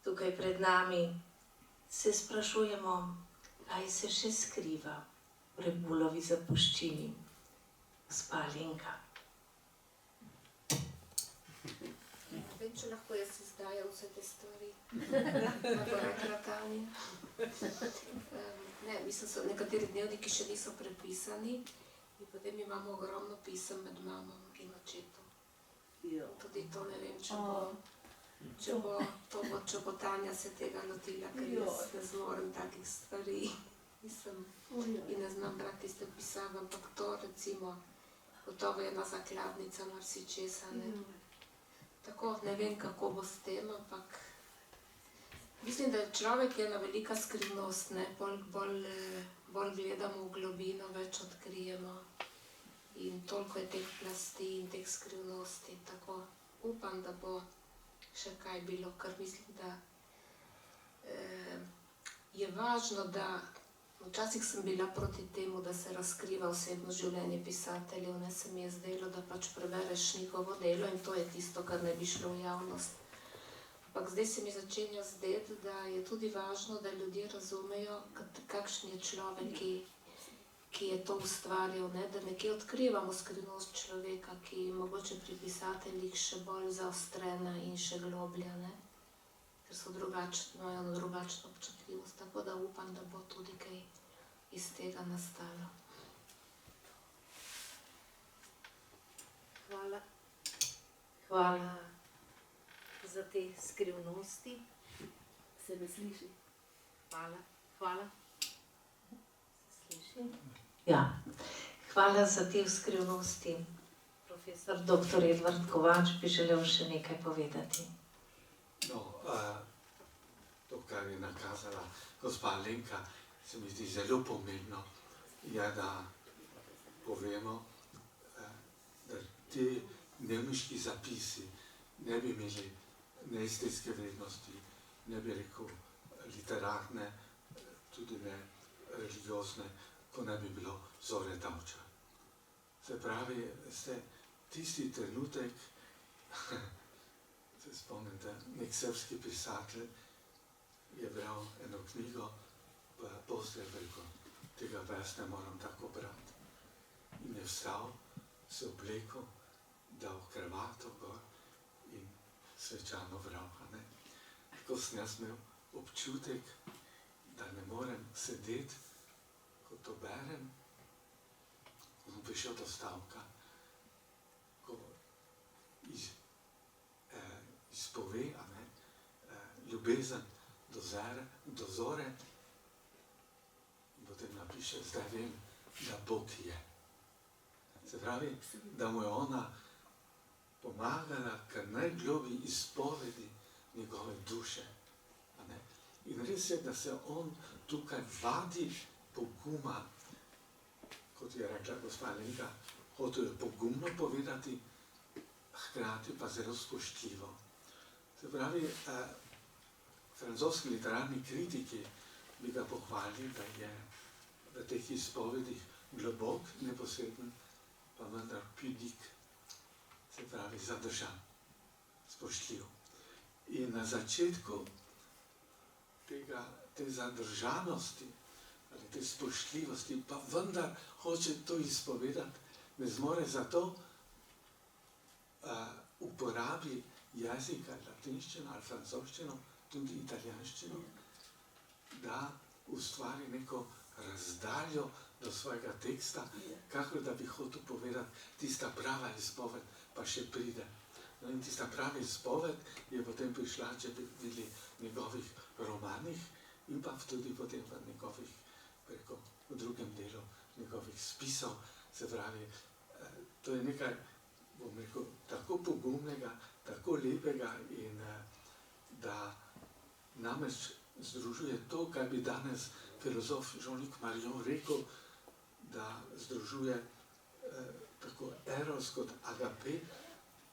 tukaj pred nami, se sprašujemo, kaj se še skriva v Rebulovi zapuščini. Gospa Alenka. Vem, če lahko jaz izdajam vse te stvari. Tako rekla Tanja. Ne, mislim, so nekateri dnevniki še niso prepisani in potem imamo ogromno pisem med mamo in očetom. Tudi to ne vem, če bo Tanja se tega lotila, ker jaz ne zmorem takih stvari. In ne znam brati tiste pisave, ampak to recimo, gotovo je ena zakladnica marsičesa, ne. Tako, ne vem, kako bo s tem, ampak mislim, da človek je ena velika skrivnost, ne, bolj gledamo v globino, več odkrijemo in toliko je teh plasti in teh skrivnosti, tako upam, da bo še kaj bilo, ker mislim, da je važno, da Včasih sem bila proti temu, da se razkriva osebno življenje pisateljev, ne se mi je zdelo, da pač prebereš njihovo delo in to je tisto, kar ne bi šlo v javnost. Ampak zdaj se mi začenja zdeti, da je tudi važno, da ljudje razumejo, kakšen je človek, ki je to ustvarjal, ne? Da nekje odkrivamo skrivnost človeka, ki je mogoče pri pisateljih še bolj zaostrena in še globlja, ne? Ker so imajo drugačno občutljivost, tako da upam, da bo tudi kaj iz tega nastalo. Hvala. Hvala za te skrivnosti. Se me sliši? Hvala. Hvala. Se sliši? Ja. Hvala za te skrivnosti. Profesor dr. Edvard Kovač bi želel še nekaj povedati. No, to, kar je nakazala gospa Alenka, se mi zdi zelo pomembno, je, da povemo, da ti dnevniški zapisi ne bi imeli ne estetske vrednosti, ne bi rekel literarne, tudi ne religiozne, ko ne bi bilo Zore Tavča. Se pravi, tisti trenutek, se spomnite, nek srpski pisatelj je bral eno knjigo, pa poslej rekel, tega ves ne moram tako brati. In je vstal, se oblekel, dal kravato gor in svečano bral. Tako sem jaz imel občutek, da ne morem sedeti, ko to berem, ko sem prišel do stavka, ko izpove, ljubezen do Zore in potem napiše, zdaj vem, da Bog je. Se pravi, da mu je ona pomagala k najgloblji izpovedi njegove duše. In res je, da se on tukaj vadi poguma, kot je rekla gospa Alenka, hotel je pogumno povedati, hkrati pa zelo spoštljivo. Se pravi, francoski literarni kritiki bi ga pohvalili, da je v teh izpovedih globok, neposreden, pa vendar pudik, se pravi zadržan, spoštljiv. In na začetku te zadržanosti, ali te spoštljivosti, pa vendar hoče to izpovedati, ne zmore, zato uporabi jezika, latinščino ali francoščino, tudi italijanščino, da ustvari neko razdaljo do svojega teksta, kakor da bi hotel povedati, tista prava izpoved pa še pride. No in tista prava izpoved je potem prišla, če bi videli v njegovih romanih in pa tudi potem v njegovih, preko v drugem delu njegovih spisov. Se pravi, to je nekaj, bom rekel, tako pogumnega, tako lepega in da namreč združuje to, kar bi danes filozof Jean-Luc Marion rekel, da združuje tako eros kot agape,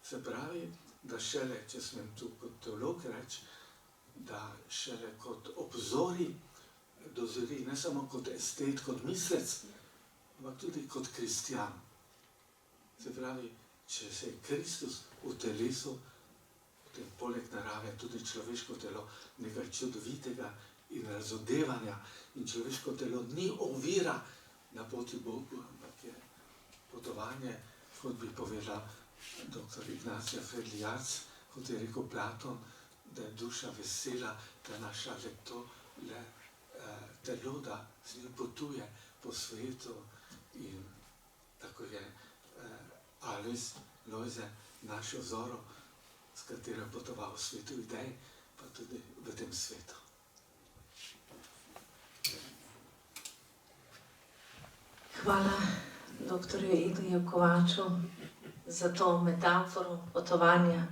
se pravi, da šele, če smem tu kot teolog reči, da šele kot obzori dozori, ne samo kot estet, kot mislec, ampak tudi kot kristjan. Se pravi, če se je Kristus v telesu, potem poleg narave tudi človeško telo nekaj čudovitega in razodevanja. In človeško telo ni ovira na poti Bogu, ampak je potovanje, kot bi povedal dr. Ignacija Fredljarc, kot je rekel Platon, da je duša vesela, da naša le telo, da z njim potuje po svetu. In tako je Lojze našel Zoro, s katero je potoval v svetu idej, pa tudi v tem svetu. Hvala dr. Ediju Kovaču za to metaforo potovanja.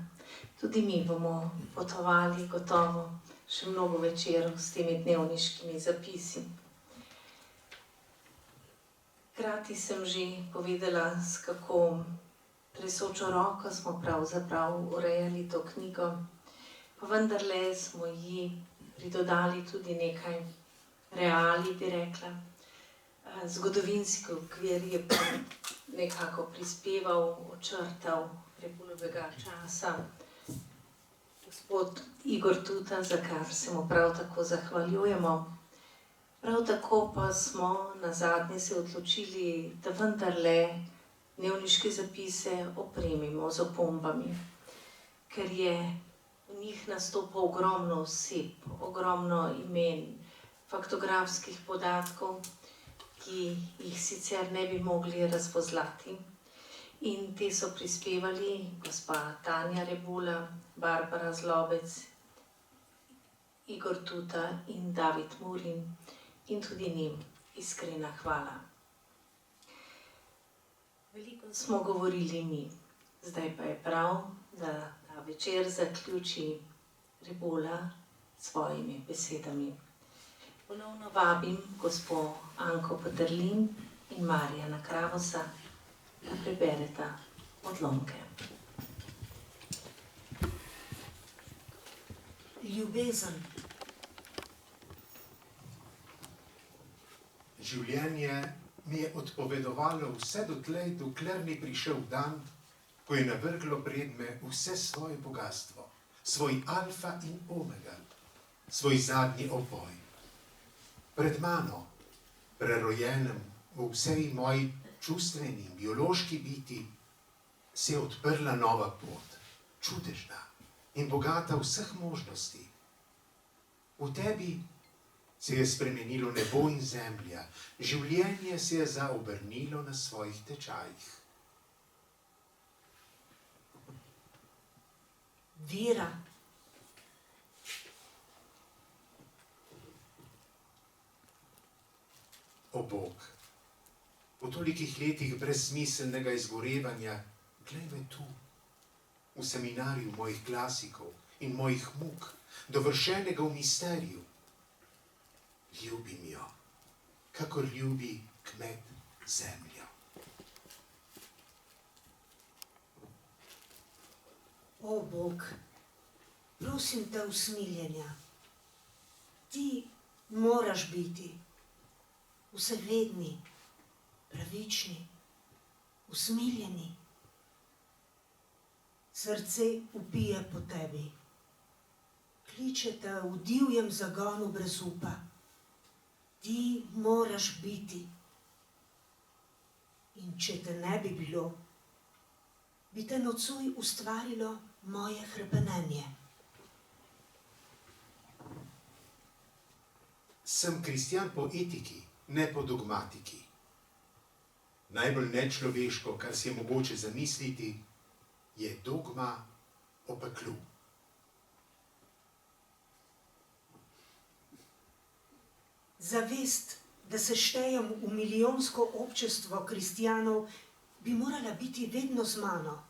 Tudi mi bomo potovali gotovo še mnogo večerov s temi dnevniškimi zapisi. Hkrati sem že povedala, s kako tresočo roko smo pravzaprav urejali to knjigo, pa vendarle smo ji pridodali tudi nekaj reali, bi rekla. Zgodovinski okvir je pa nekako prispeval, očrtal Rebulovega časa gospod Igor Tuta, za kar se mu prav tako zahvaljujemo. Prav tako pa smo nazadnje se odločili, da vendarle dnevniške zapise opremimo z opombami, ker je v njih nastopa ogromno oseb, ogromno imen, faktografskih podatkov, ki jih sicer ne bi mogli razpozlati. In te so prispevali gospa Tanja Rebula, Barbara Zlobec, Igor Tuta in David Murin. In tudi njim iskrena hvala. Veliko smo govorili mi, zdaj pa je prav, da ta večer zaključi Rebula s svojimi besedami. Ponovno vabim gospo Anko Peterlin in Marjana Kravosa, da prebereta odlomke. Ljubezen. Življenje mi je odpovedovalo vse dotlej, dokler ni prišel dan, ko je navrglo pred me vse svoje bogatstvo, svoj alfa in omega, svoj zadnji opoj. Pred mano, prerojenem v vsej moji čustveni in biološki biti, se je odprla nova pot, čudežna in bogata vseh možnosti. V tebi se je spremenilo nebo in zemlja, življenje se je zaobrnilo na svojih tečajih. Vera. O Bog, po tolikih letih brezsmiselnega izgorevanja, glej me tu, v seminarju mojih klasikov in mojih muk, dovršenega v misteriju. Ljubim jo, kakor ljubi kmet zemljo. O Bog, prosim te usmiljenja. Ti moraš biti vsevedni, pravični, usmiljeni. Srce vpije po tebi. Kliče te v divjem zagonu brez upa. Ti moraš biti. In če te ne bi bilo, bi te nocoj ustvarilo moje hrepenenje. Sem kristjan po etiki, ne po dogmatiki. Najbolj nečloveško, kar si je mogoče zamisliti, je dogma o peklu. Zavest, da se štejem v milijonsko občestvo kristjanov, bi morala biti vedno z mano.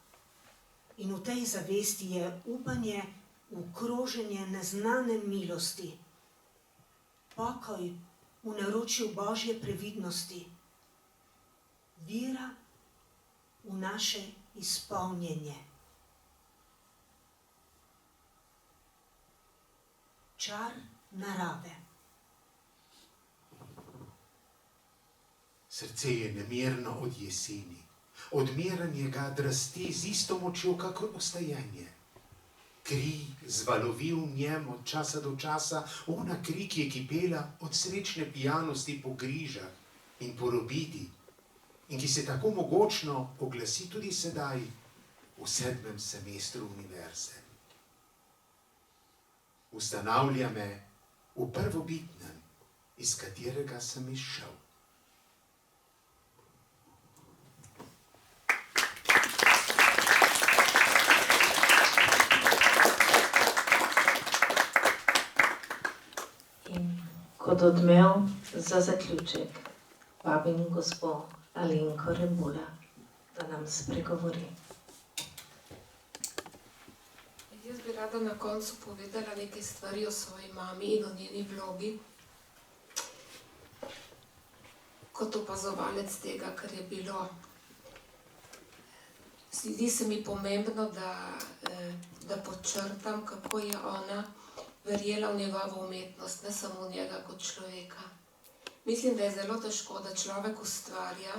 In v tej zavesti je upanje v kroženje neznane milosti, pokoj v naročju Božje previdnosti, vera v naše izpolnjenje. Čar narave. Srce je nemirno od jeseni, odmeranje ga drasti z isto močjo, kakor ostajenje. Kri zvalovi v njem od časa do časa, ona kri, ki je kipela od srečne pijanosti po grižah in po robidi, in ki se tako mogočno oglasi tudi sedaj v 7. semestru univerze. Ustanavlja me v prvobitnem, iz katerega sem izšel. Kot odmev za zaključek vabim gospo Alenko Rebula, da nam spregovori. Jaz bi rada na koncu povedala nekaj stvari o svoji mami in o njeni vlogi kot opazovalec tega, kar je bilo. Zdi se mi pomembno, da podčrtam, kako je ona verjela v njegovo umetnost, ne samo v njega kot človeka. Mislim, da je zelo težko, da človek ustvarja,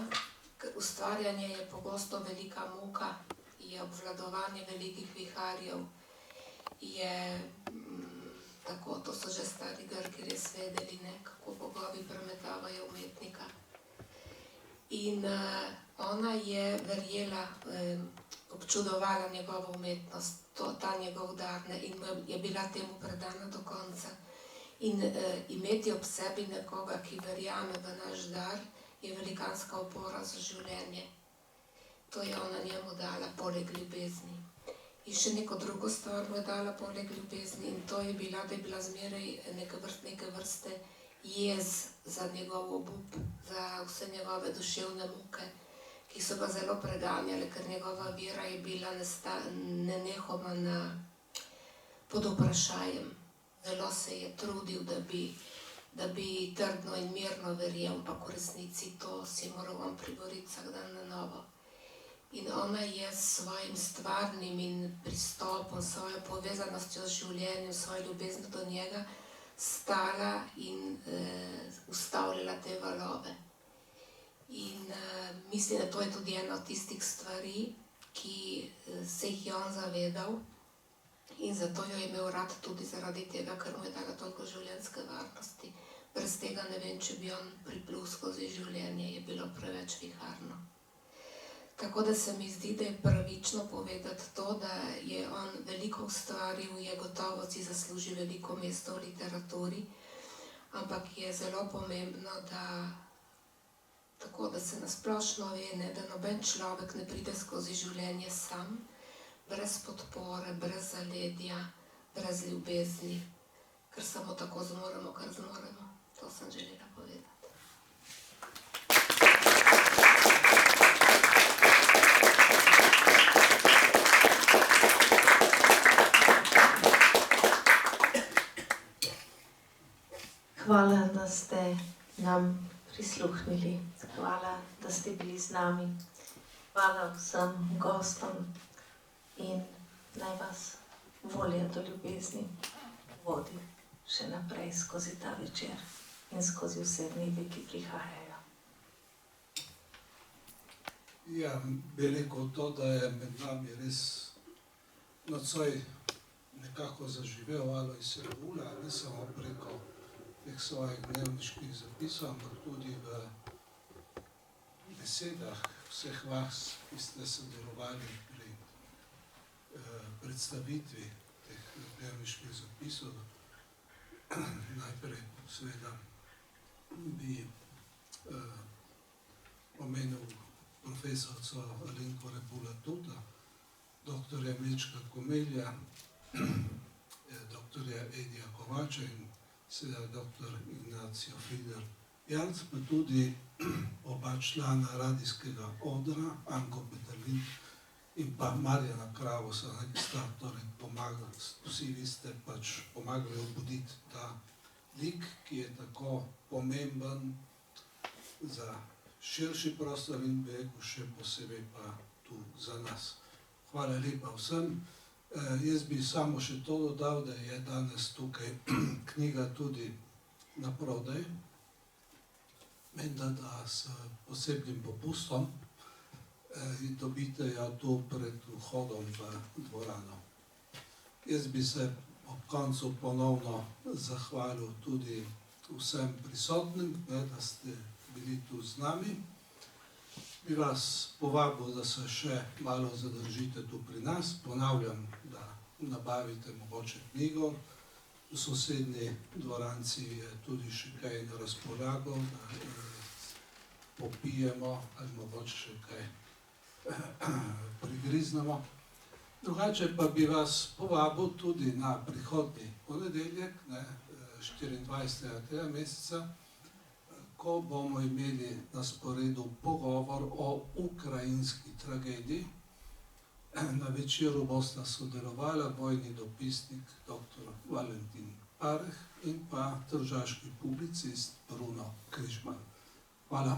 ker ustvarjanje je pogosto velika muka, je obvladovanje velikih viharjev, je tako, to so že stari Grki res vedeli, ne, kako bogovi premetavajo umetnika. In ona je verjela, občudovala njegovo umetnost, ta njegov dar, ne, in je bila temu predana do konca. In imeti ob sebi nekoga, ki verjame v naš dar, je velikanska opora za življenje. To je ona njemu dala, poleg ljubezni. In še neko drugo stvar mu je dala poleg ljubezni, in to je bila, da je bila zmeraj neke vrste jez za njegov obup, za vse njegove duševne muke, ki so ga zelo preganjale, ker njegova vera je bila nenehoma pod vprašajem. Zelo se je trudil, da bi trdno in mirno verjel, ampak v resnici to si moral on priboriti vsak dan na novo. In ona je s svojim stvarnim in pristopom, svojo povezanostjo z življenjem, svojo ljubeznjo do njega, stala in ustavljala te valove. In mislim, da to je tudi ena od tistih stvari, ki se jih je on zavedal, in zato jo je imel rad tudi zaradi tega, ker mu je dala toliko življenjske varnosti. Brez tega ne vem, če bi on priplul skozi življenje, je bilo preveč viharno. Tako da se mi zdi, da je pravično povedati to, da je on veliko ustvaril, je gotovo si zasluži veliko mesto v literaturi, ampak je zelo pomembno, da se nasplošno ve, ne, da noben človek ne pride skozi življenje sam, brez podpore, brez zaledja, brez ljubezni, ker samo tako zmoremo, kar zmoremo. To sem želela povedati. Hvala, da ste nam prisluhnili. Hvala, da ste bili z nami. Hvala vsem gostom in naj vas volja do ljubezni vodi še naprej skozi ta večer in skozi vse dneve, ki prihajajo. Ja, bi rekel to, da je med nami res nocoj nekako zaživel Alojz Rebula, ne samo preko teh svojih dnevniških zapisov, ampak tudi v besedah vseh vas, ki ste sodelovali pri predstavitvi teh dnevniških zapisov. Najprej seveda bi omenil profesorco Alenko Rebula-Tuta, doktorja Mečka Komelja, doktorja Edija Kovača in seveda doktor Ignacio Fider-Jarc, pa tudi oba člana radijskega odra, Anko Peterlin in pa Marjana Kravosa, ki sta torej pomagali, vsi vi ste pač pomagali obuditi ta lik, ki je tako pomemben za širši prostor in bi rekel še posebej pa tu za nas. Hvala lepa vsem. Jaz bi samo še to dodal, da je danes tukaj knjiga tudi na prodaj, menda da s posebnim popustom, in dobite jo tu pred vhodom v dvorano. Jaz bi se ob koncu ponovno zahvalil tudi vsem prisotnim, da ste bili tu z nami. Bi vas povabil, da se še malo zadržite tu pri nas. Ponavljam, da nabavite mogoče knjigo. V sosednji dvoranci je tudi še kaj na razpolago, da popijemo ali mogoče še kaj prigriznemo. Drugače pa bi vas povabil tudi na prihodnji ponedeljek, 24. tega meseca, ko bomo imeli na sporedu pogovor o ukrajinski tragediji. Na večeru bosta sodelovala vojni dopisnik dr. Valentin Pareh in pa tržaški publicist Bruno Križman. Hvala.